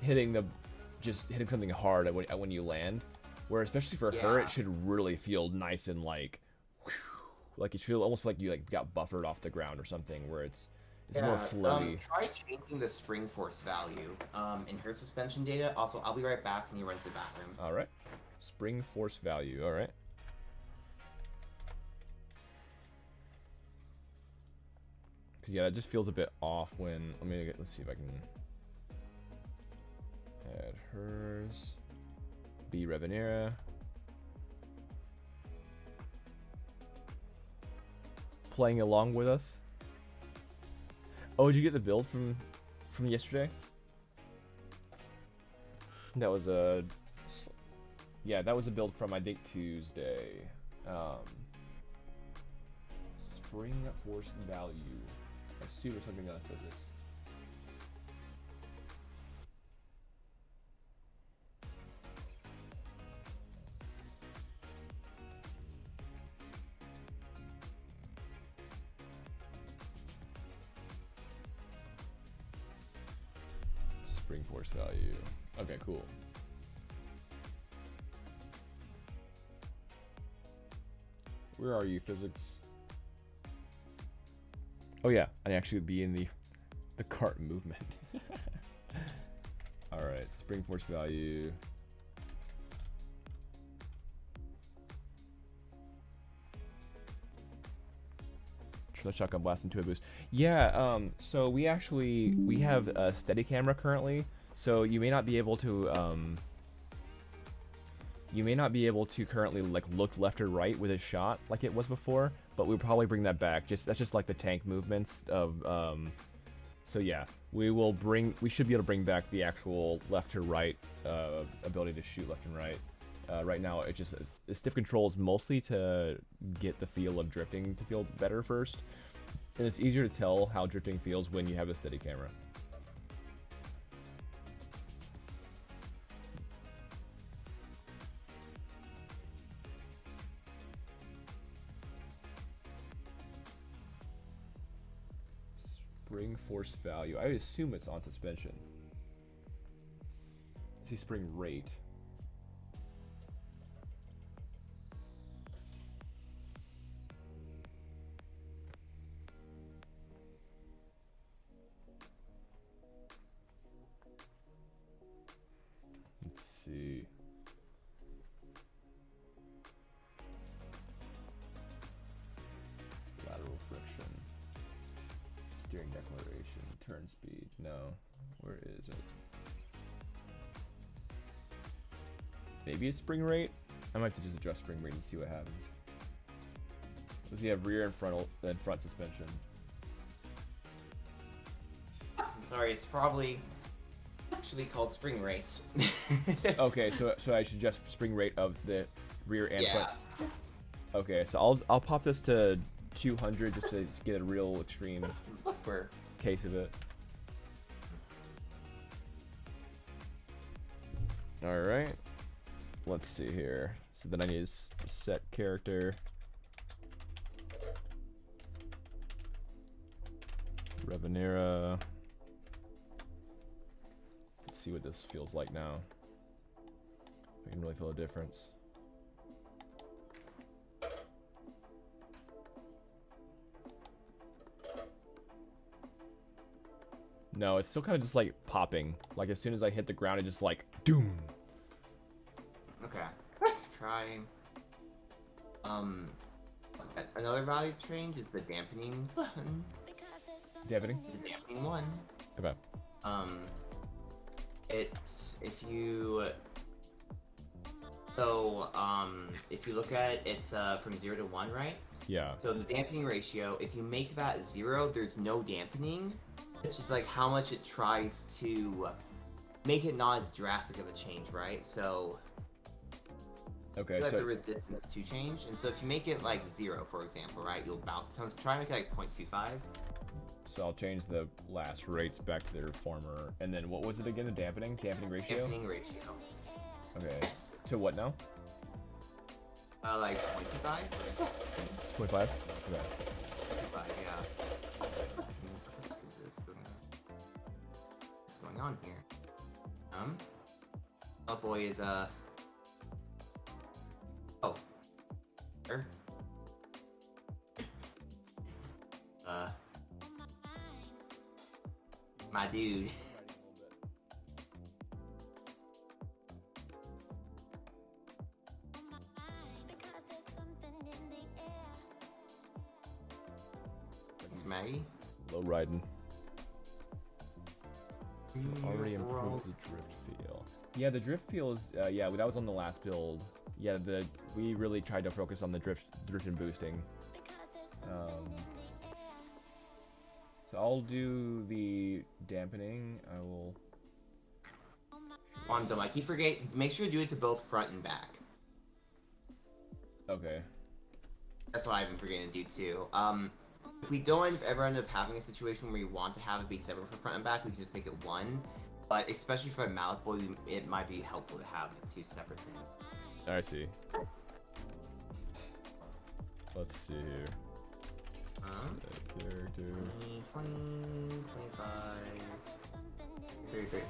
Speaker 1: hitting something hard when you land. Where especially for her,
Speaker 2: Yeah.
Speaker 1: it should really feel nice and like, whew, like it feel almost like you like got buffered off the ground or something. Where it's more floaty.
Speaker 2: Try changing the spring force value in her suspension data. Also, I'll be right back when you run to the bathroom.
Speaker 1: All right, spring force value. All right. Cause yeah, that just feels a bit off when. Let's see if I can add hers. B Revenera. Playing along with us. Oh, did you get the build from yesterday? That was a that was a build from I think Tuesday. Spring force value. I assume it's something on physics. Spring force value. Okay, cool. Where are you, physics? Oh yeah, I actually would be in the cart movement. All right, spring force value. The shotgun blast into a boost. Yeah, so we have a steady camera currently, so you may not be able to currently like look left or right with a shot like it was before, but we'll probably bring that back. That's just like the tank movements of so yeah, we should be able to bring back the actual left to right ability to shoot left and right. Right now, it's just stiff controls mostly to get the feel of drifting to feel better first, and it's easier to tell how drifting feels when you have a steady camera. Spring force value. I assume it's on suspension. See spring rate. Let's see. Lateral friction. Steering declaration. Turn speed. No. Where is it? Maybe it's spring rate? I might have to just adjust spring rate and see what happens. Because you have rear and front suspension.
Speaker 2: I'm sorry, it's probably actually called spring rates.
Speaker 1: Okay, so I should adjust spring rate of the rear and front.
Speaker 2: Yeah.
Speaker 1: Okay, so I'll pop this to 200 just to get a real extreme
Speaker 2: Where?
Speaker 1: case of it. All right. Let's see here. So then I need to set character. Revenera. Let's see what this feels like now. I can really feel a difference. No, it's still kind of just like popping. Like as soon as I hit the ground, it just like doom.
Speaker 2: Okay. Try. Another value to change is the dampening button.
Speaker 1: Dampening?
Speaker 2: It's a dampening one.
Speaker 1: Okay.
Speaker 2: It's if you. So if you look at it, it's from 0 to 1, right?
Speaker 1: Yeah.
Speaker 2: So the dampening ratio, if you make that 0, there's no dampening. Which is like how much it tries to make it not as drastic of a change, right? So
Speaker 1: Okay.
Speaker 2: you have
Speaker 1: So
Speaker 2: the resistance to change, and so if you make it like 0, for example, right, you'll bounce a ton. So try and make it like 0.25.
Speaker 1: So I'll change the last rates back to their former, and then what was it again? The dampening ratio.
Speaker 2: Dampening ratio.
Speaker 1: Okay. To what now?
Speaker 2: Like 0.25.
Speaker 1: 25. Okay.
Speaker 2: 0.25, yeah. What's going on here? Oh boy is oh. Sure. My dude. It's Maggie.
Speaker 1: Low riding. Already improved the drift feel. Yeah, the drift feel is yeah, that was on the last build. Yeah, we really tried to focus on the drift and boosting. So I'll do the dampening. I will.
Speaker 2: I'm dumb. I keep forgetting. Make sure you do it to both front and back.
Speaker 1: Okay.
Speaker 2: That's what I've been forgetting to do too. If we don't ever end up having a situation where you want to have it be separate for front and back, we can just make it one. But especially for a mouth boy, it might be helpful to have the two separate things.
Speaker 1: I see. Let's see here. Character.
Speaker 2: 20, 25, 30.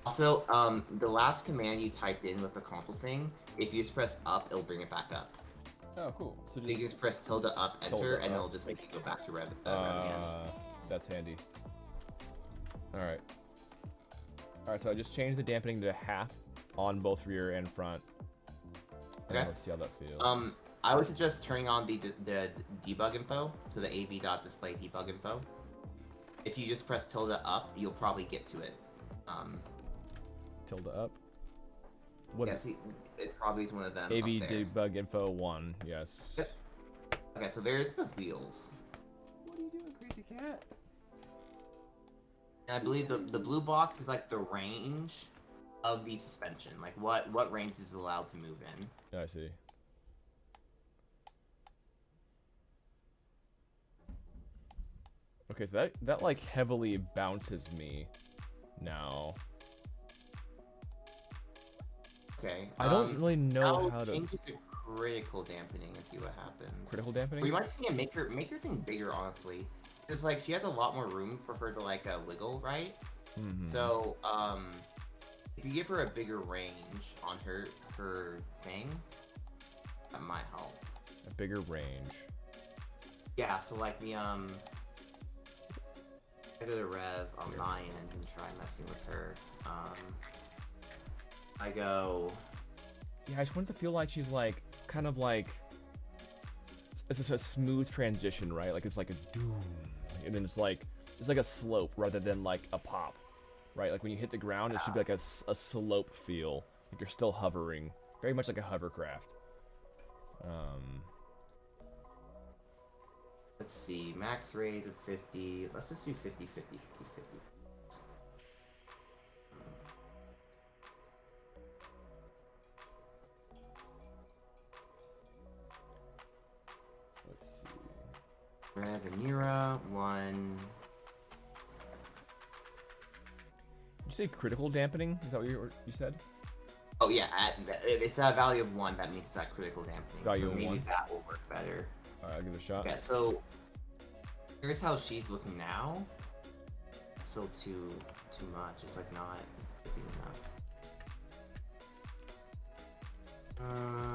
Speaker 2: Also, the last command you typed in with the console thing, if you just press up, it'll bring it back up.
Speaker 1: Oh, cool. So
Speaker 2: You just press tilde up, enter,
Speaker 1: tilde
Speaker 2: and
Speaker 1: up.
Speaker 2: it'll just make you go back to rev again.
Speaker 1: That's handy. Alright. Alright, so I just changed the dampening to half on both rear and front.
Speaker 2: Okay.
Speaker 1: And let's see how that feels.
Speaker 2: I would suggest turning on the debug info, so the av.display debug info. If you just press tilde up, you'll probably get to it.
Speaker 1: Tilde up? What
Speaker 2: yeah, see, it probably is one of them.
Speaker 1: AV debug info 1, yes.
Speaker 2: Yep. Okay, so there's the wheels.
Speaker 1: What are you doing, crazy cat?
Speaker 2: And I believe the blue box is like the range of the suspension, like what range is allowed to move in.
Speaker 1: Yeah, I see. Okay, so that like heavily bounces me now.
Speaker 2: Okay.
Speaker 1: I don't really know how to
Speaker 2: change it to critical dampening and see what happens.
Speaker 1: critical dampening.
Speaker 2: We might see a make her thing bigger, honestly, because like she has a lot more room for her to like wiggle, right?
Speaker 1: Mm-hmm.
Speaker 2: So if you give her a bigger range on her thing, that might help.
Speaker 1: A bigger range.
Speaker 2: Yeah. So like the I go to rev on my end and try messing with her. I go.
Speaker 1: Yeah, I just want it to feel like she's like kind of like it's just a smooth transition, right? Like it's like a doom, and then it's like a slope rather than like a pop, right? Like when you hit the ground, it should be like a slope feel, like you're still hovering, very much like a hovercraft.
Speaker 2: Let's see, max raise of 50. Let's just do 50, 50, 50, 50.
Speaker 1: Let's see.
Speaker 2: Rev Anira, 1.
Speaker 1: Did you say critical dampening? Is that what you said?
Speaker 2: Oh yeah, it's a value of 1. That means it's at critical dampening.
Speaker 1: Value
Speaker 2: so
Speaker 1: of
Speaker 2: maybe
Speaker 1: 1.
Speaker 2: that will work better.
Speaker 1: Alright, I'll give it a shot.
Speaker 2: Yeah, so here's how she's looking now. It's still too much. It's like not big enough.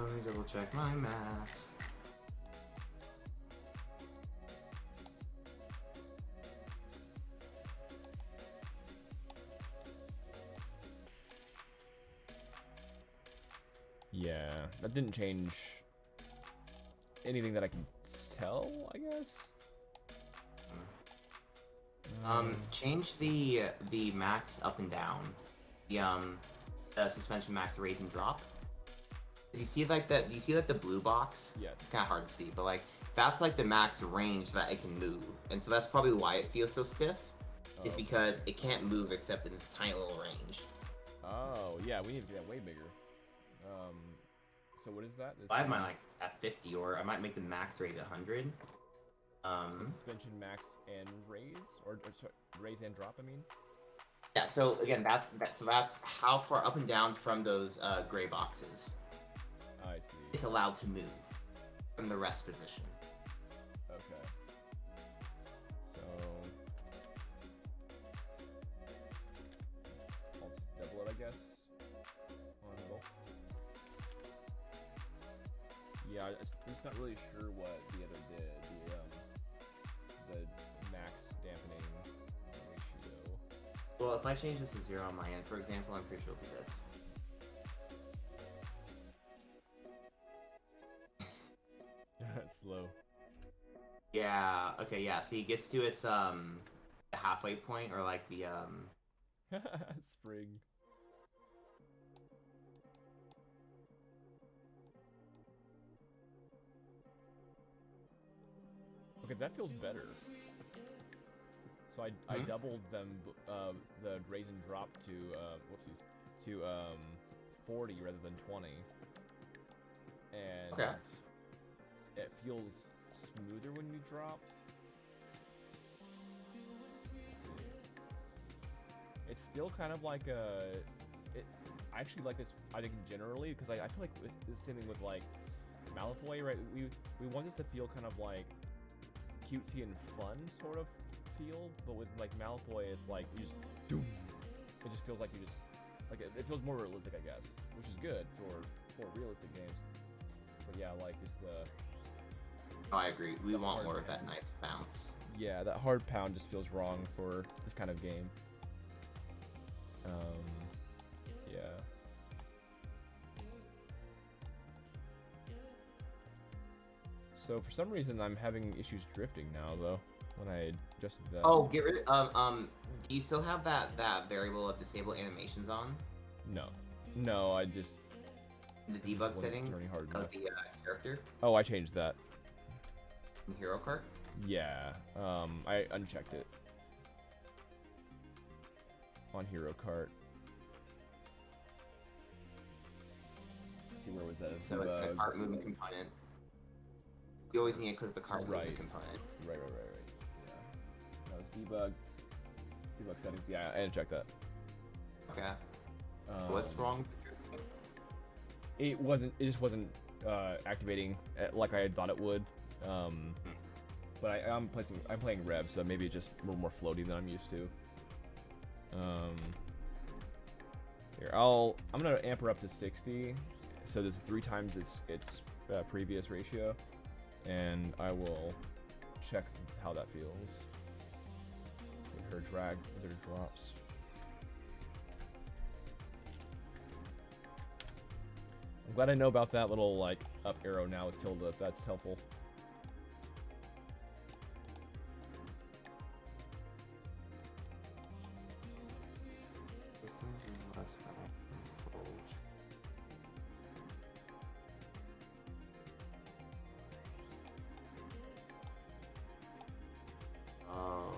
Speaker 2: Let me double check my math.
Speaker 1: Yeah, that didn't change anything that I can tell, I guess.
Speaker 2: Change the max up and down. The suspension max raise and drop. Do you see like the blue box?
Speaker 1: Yes.
Speaker 2: It's kind of hard to see, but like that's like the max range that it can move, and so that's probably why it feels so stiff. Is because it can't move except in this tiny little range.
Speaker 1: Oh yeah, we need to do that way bigger. So what is that?
Speaker 2: I have mine like at 50, or I might make the max raise 100.
Speaker 1: So suspension max and raise, or sorry, raise and drop. I mean.
Speaker 2: Yeah. So again, that's how far up and down from those gray boxes.
Speaker 1: I see.
Speaker 2: It's allowed to move from the rest position.
Speaker 1: Okay. So I'll just double it, I guess. On both. Yeah, I'm just not really sure what the other did. The max dampening ratio.
Speaker 2: Well, if I change this to 0 on my end, for example, I'm pretty sure it'll do this.
Speaker 1: Slow.
Speaker 2: Yeah. Okay. Yeah. See, it gets to its the halfway point, or like the
Speaker 1: Spring. Okay, that feels better. So I doubled them the raise and drop to whoopsies to 40 rather than 20, and
Speaker 2: okay.
Speaker 1: It feels smoother when you drop. Let's see. It's still kind of like a. I actually like this. I think generally because I feel like it's the same thing with like Malfoy, right? We want this to feel kind of like cutesy and fun sort of feel, but with like Malfoy, it's like you just doom. It just feels like you just Like it feels more realistic, I guess, which is good for more realistic games. But yeah, like just the.
Speaker 2: Oh, I agree. We want
Speaker 1: hard
Speaker 2: more of
Speaker 1: pound.
Speaker 2: that nice bounce.
Speaker 1: Yeah, that hard pound just feels wrong for this kind of game. Yeah. So for some reason I'm having issues drifting now though when I adjusted that.
Speaker 2: Oh, get rid of do you still have that variable of disable animations on?
Speaker 1: No, I just
Speaker 2: The
Speaker 1: This
Speaker 2: debug
Speaker 1: wasn't
Speaker 2: settings
Speaker 1: turning hard
Speaker 2: of
Speaker 1: enough.
Speaker 2: the character
Speaker 1: Oh, I changed that.
Speaker 2: in Hero Kart?
Speaker 1: Yeah. I unchecked it on Hero Kart. Let's see, where was that?
Speaker 2: So it's the cart movement component. You always need to click the cart movement component.
Speaker 1: Right. Yeah. That was debug. Debug settings. Yeah, I unchecked that.
Speaker 2: Okay. What's wrong with the drifting?
Speaker 1: It just wasn't activating like I had thought it would. But I'm playing Rev, so maybe it's just a little more floaty than I'm used to. Here, I'm gonna amp her up to 60, so there's 3 times its previous ratio, and I will check how that feels with her drag, with her drops. I'm glad I know about that little like up arrow now with tilde. If that's helpful.
Speaker 2: Oh,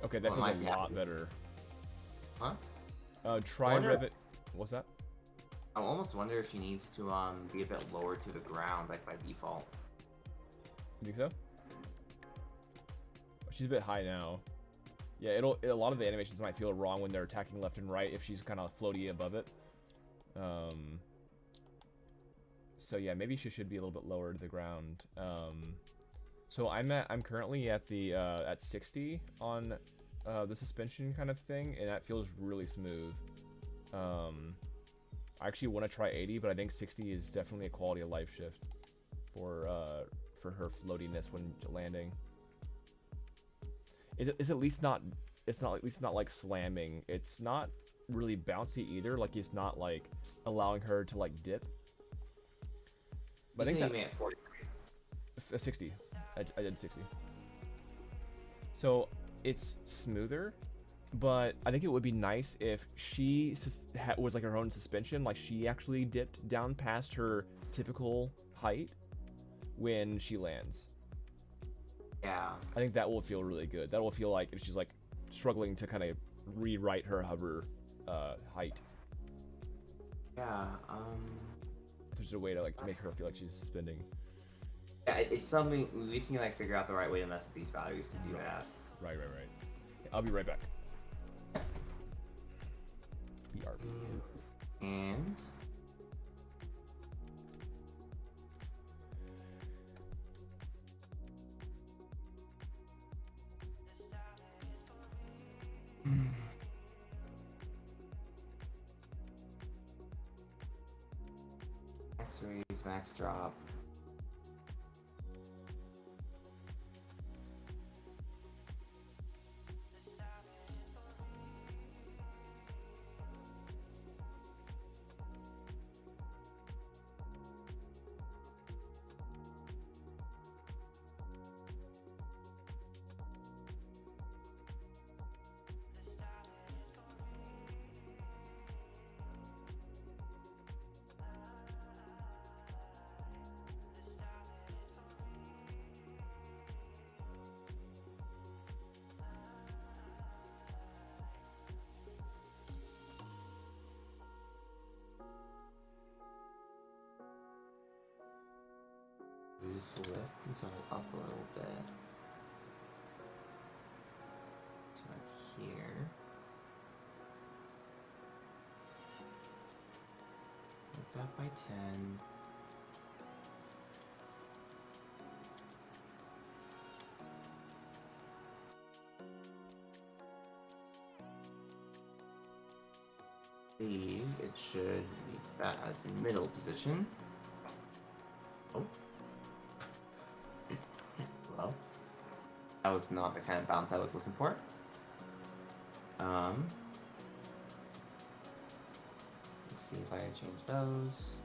Speaker 1: Okay, that
Speaker 2: Well, it
Speaker 1: feels
Speaker 2: might
Speaker 1: a
Speaker 2: be
Speaker 1: lot better.
Speaker 2: Huh?
Speaker 1: Try
Speaker 2: wonder-
Speaker 1: Revit. What's that?
Speaker 2: I almost wonder if she needs to be a bit lower to the ground, like by default.
Speaker 1: You think so? She's a bit high now. Yeah, a lot of the animations might feel wrong when they're attacking left and right if she's kind of floaty above it. So yeah, maybe she should be a little bit lower to the ground. So I'm currently at the at 60 on the suspension kind of thing, and that feels really smooth. I actually want to try 80, but I think 60 is definitely a quality of life shift for her floatiness when landing. It's at least not. It's not at least not like slamming. It's not really bouncy either. Like it's not like allowing her to like dip. But I think
Speaker 2: you made it 40.
Speaker 1: 60. I did 60. So it's smoother, but I think it would be nice if she was like her own suspension. Like she actually dipped down past her typical height when she lands.
Speaker 2: Yeah.
Speaker 1: I think that will feel really good. That will feel like she's like struggling to kind of rewrite her hover height.
Speaker 2: Yeah.
Speaker 1: If there's a way to like make her feel like she's suspending.
Speaker 2: Yeah, it's something we just need to like figure out the right way to mess with these values to do that.
Speaker 1: Right. I'll be right back. BRB.
Speaker 2: And max raise, max drop. We just lift these all up a little bit. To like here. Lift that by 10. believe it should use that as the middle position. Oh. Hello. That was not the kind of bounce I was looking for. Let's see if I change those.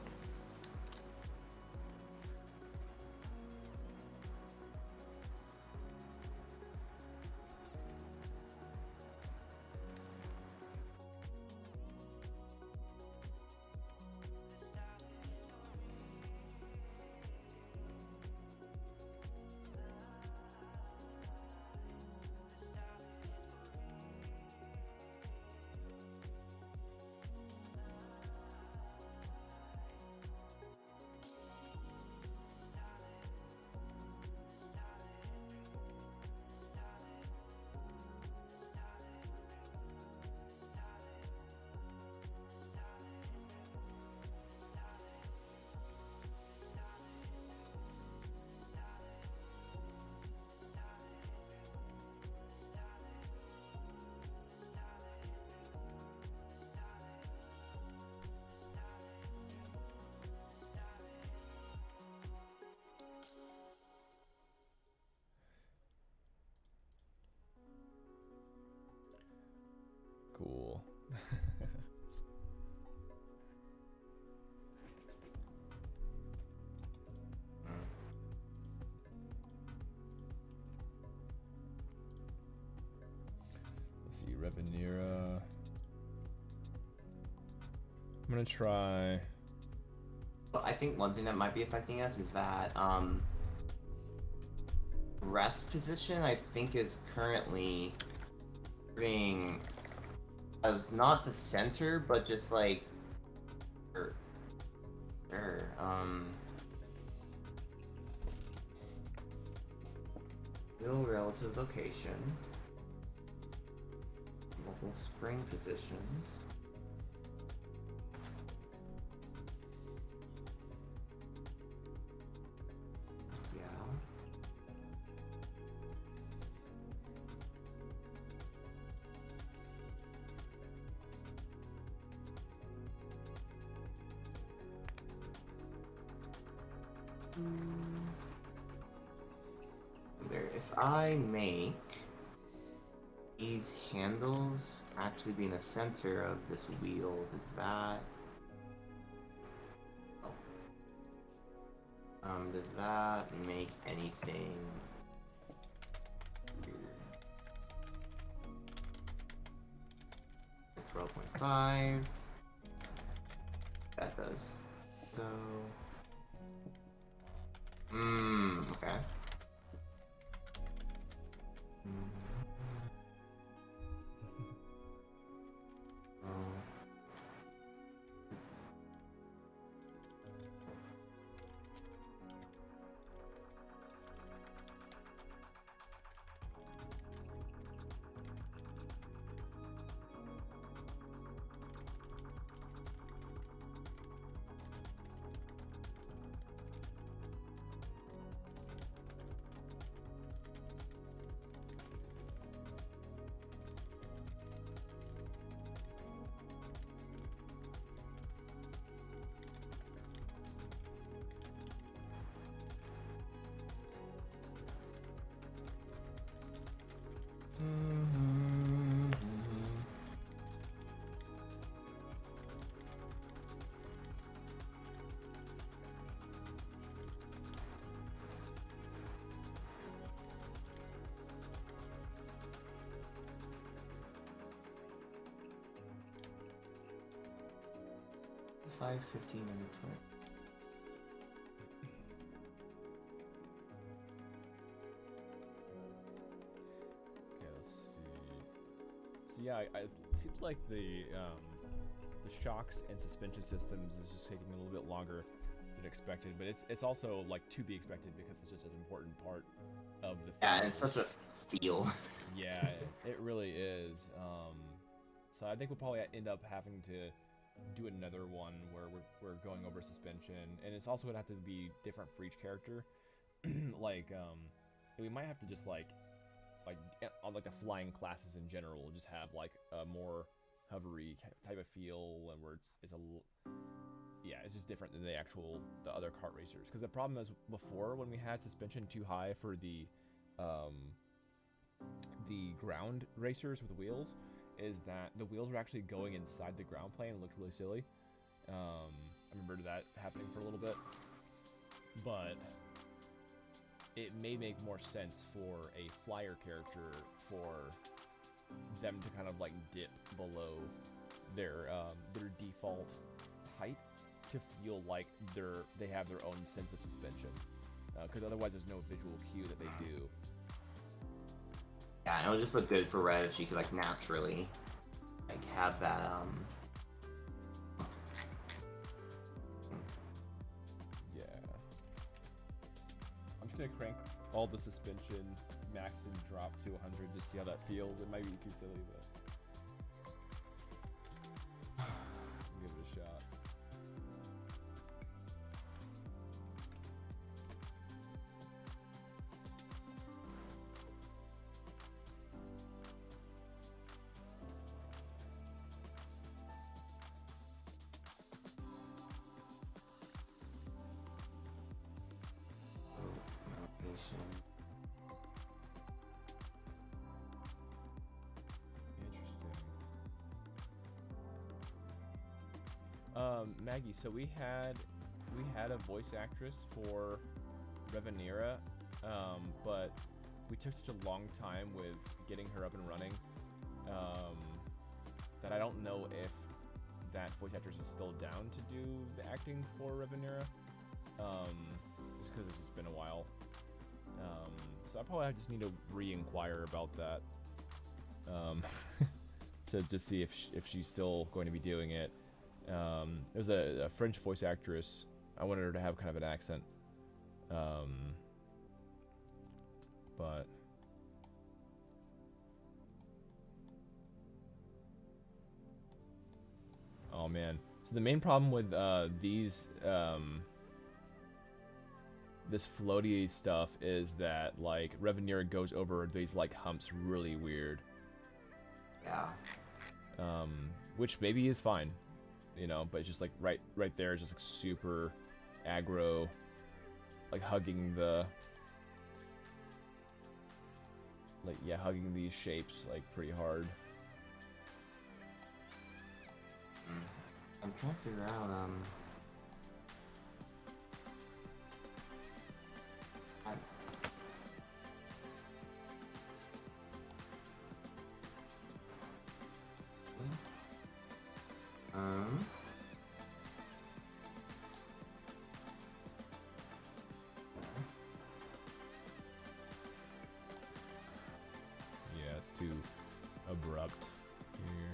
Speaker 1: Cool. Let's see, Revenera. I'm gonna try.
Speaker 2: Well, I think one thing that might be affecting us is that rest position I think is currently being as not the center, but just like sure. Wheel relative location. Local spring positions. Yeah. There, if I make these handles actually be in the center of this wheel, does that does that make anything weird? 12.5. That does. So okay. Oh. Five, 15, and 20.
Speaker 1: Okay, let's see. So yeah, it seems like the shocks and suspension systems is just taking a little bit longer than expected, but it's also like to be expected because it's just an important part of the
Speaker 2: Yeah,
Speaker 1: feel.
Speaker 2: and it's such a feel.
Speaker 1: Yeah, it really is. So I think we'll probably end up having to do another one where we're going over suspension, and it's also gonna have to be different for each character. Like we might have to just like on like the flying classes in general, just have like a more hovery type of feel, and where yeah, it's just different than the other kart racers. Because the problem is before, when we had suspension too high for the ground racers with wheels, is that the wheels were actually going inside the ground plane and looked really silly. I remember that happening for a little bit, but it may make more sense for a flyer character for them to kind of like dip below their default height to feel like they have their own sense of suspension, because otherwise there's no visual cue that they do.
Speaker 2: Yeah, and it would just look good for Red if she could like naturally like have that
Speaker 1: Yeah. I'm just gonna crank all the suspension max and drop to 100 to see how that feels. It might be too silly, but give it a shot. Maggie, so we had a voice actress for Revanera, but we took such a long time with getting her up and running that I don't know if that voice actress is still down to do the acting for Revanera, just because it's just been a while. So I probably just need to re-inquire about that to see if she's still going to be doing it. It was a French voice actress. I wanted her to have kind of an accent, but oh man. So the main problem with this floaty stuff is that like Revanera goes over these like humps really weird.
Speaker 2: Yeah.
Speaker 1: Which maybe is fine. You know, but it's just like right there is just like super aggro, like hugging hugging these shapes like pretty hard.
Speaker 2: I'm trying to figure out
Speaker 1: yeah, it's too abrupt here.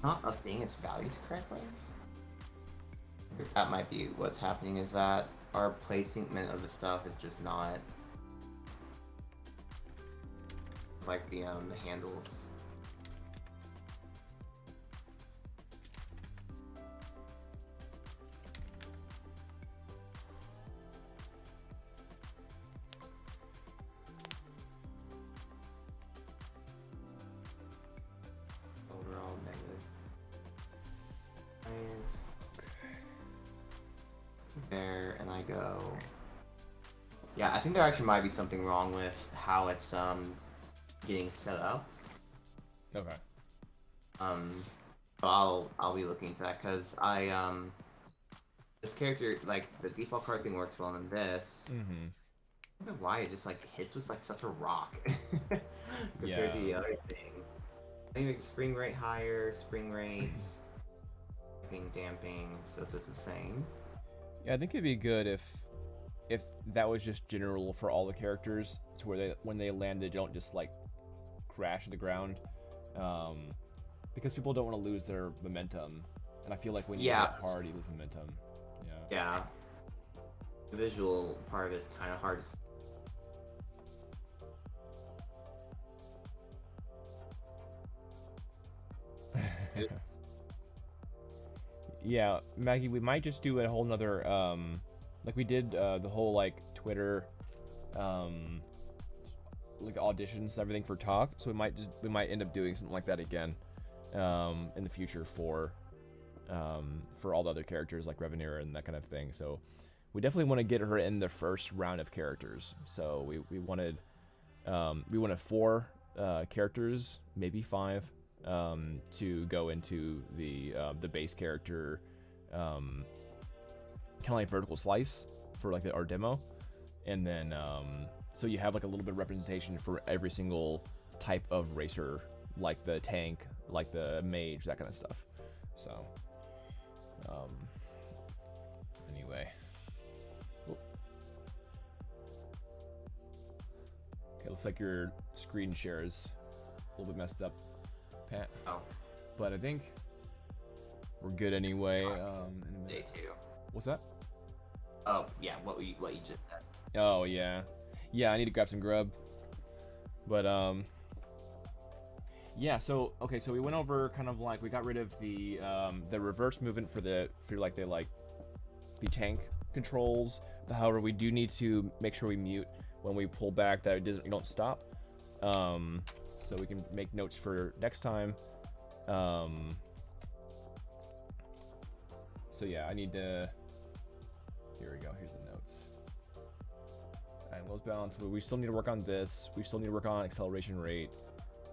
Speaker 2: not updating its values correctly. That might be what's happening, is that our placement of the stuff is just not like the handles. Overall negative. There, and I go. Yeah, I think there actually might be something wrong with how it's getting set up.
Speaker 1: Okay.
Speaker 2: But I'll be looking into that, because this character, like the default card thing works well in this.
Speaker 1: Mm-hmm.
Speaker 2: I don't know why it just like hits with like such a rock compared to the other thing. I think it makes the spring rate higher, spring rates, damping, so it's just the same.
Speaker 1: Yeah, I think it'd be good if that was just general for all the characters, to where when they land, they don't just like crash to the ground, because people don't want to lose their momentum, and I feel like when you hit hard, you lose momentum.
Speaker 2: Yeah. The visual part is kind of hard to see.
Speaker 1: Yeah, Maggie, we might just do a whole nother Like we did the whole like Twitter, like auditions and everything for talk. So we might end up doing something like that again, in the future for all the other characters like Revenir and that kind of thing. So we definitely want to get her in the first round of characters. So we wanted 4 characters, maybe 5, to go into the base character, kind of like vertical slice for like our demo, and then so you have like a little bit of representation for every single type of racer, like the tank, like the mage, that kind of stuff. So anyway. Oop. Okay, looks like your screen share is a little bit messed up, Pat.
Speaker 2: Oh.
Speaker 1: But I think we're good anyway.
Speaker 2: Day 2.
Speaker 1: What's that?
Speaker 2: Oh yeah, what you just said.
Speaker 1: Oh yeah, I need to grab some grub. But yeah. So okay, so we went over kind of like we got rid of the reverse movement for the tank controls. However, we do need to make sure we mute when we pull back that we don't stop. So we can make notes for next time. So yeah, I need to. Here we go. Here's the notes. And wheels balance. We still need to work on this. We still need to work on acceleration rate,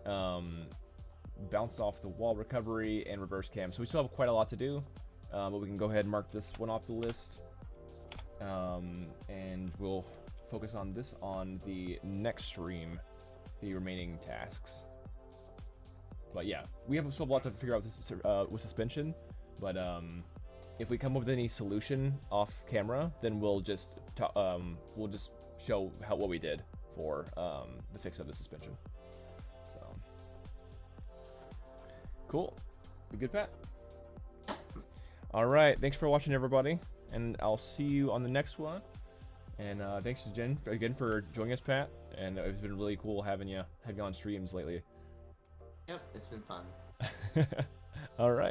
Speaker 1: bounce off the wall recovery, and reverse cam. So we still have quite a lot to do, but we can go ahead and mark this one off the list, and we'll focus on this on the next stream, the remaining tasks. But yeah, we still have a lot to figure out with suspension, but if we come up with any solution off camera, then we'll just show what we did for the fix of the suspension. So cool. We good, Pat? All right. Thanks for watching, everybody, and I'll see you on the next one. And thanks to Jen again for joining us, Pat. And it's been really cool having you on streams lately.
Speaker 2: Yep, it's been fun.
Speaker 1: All right.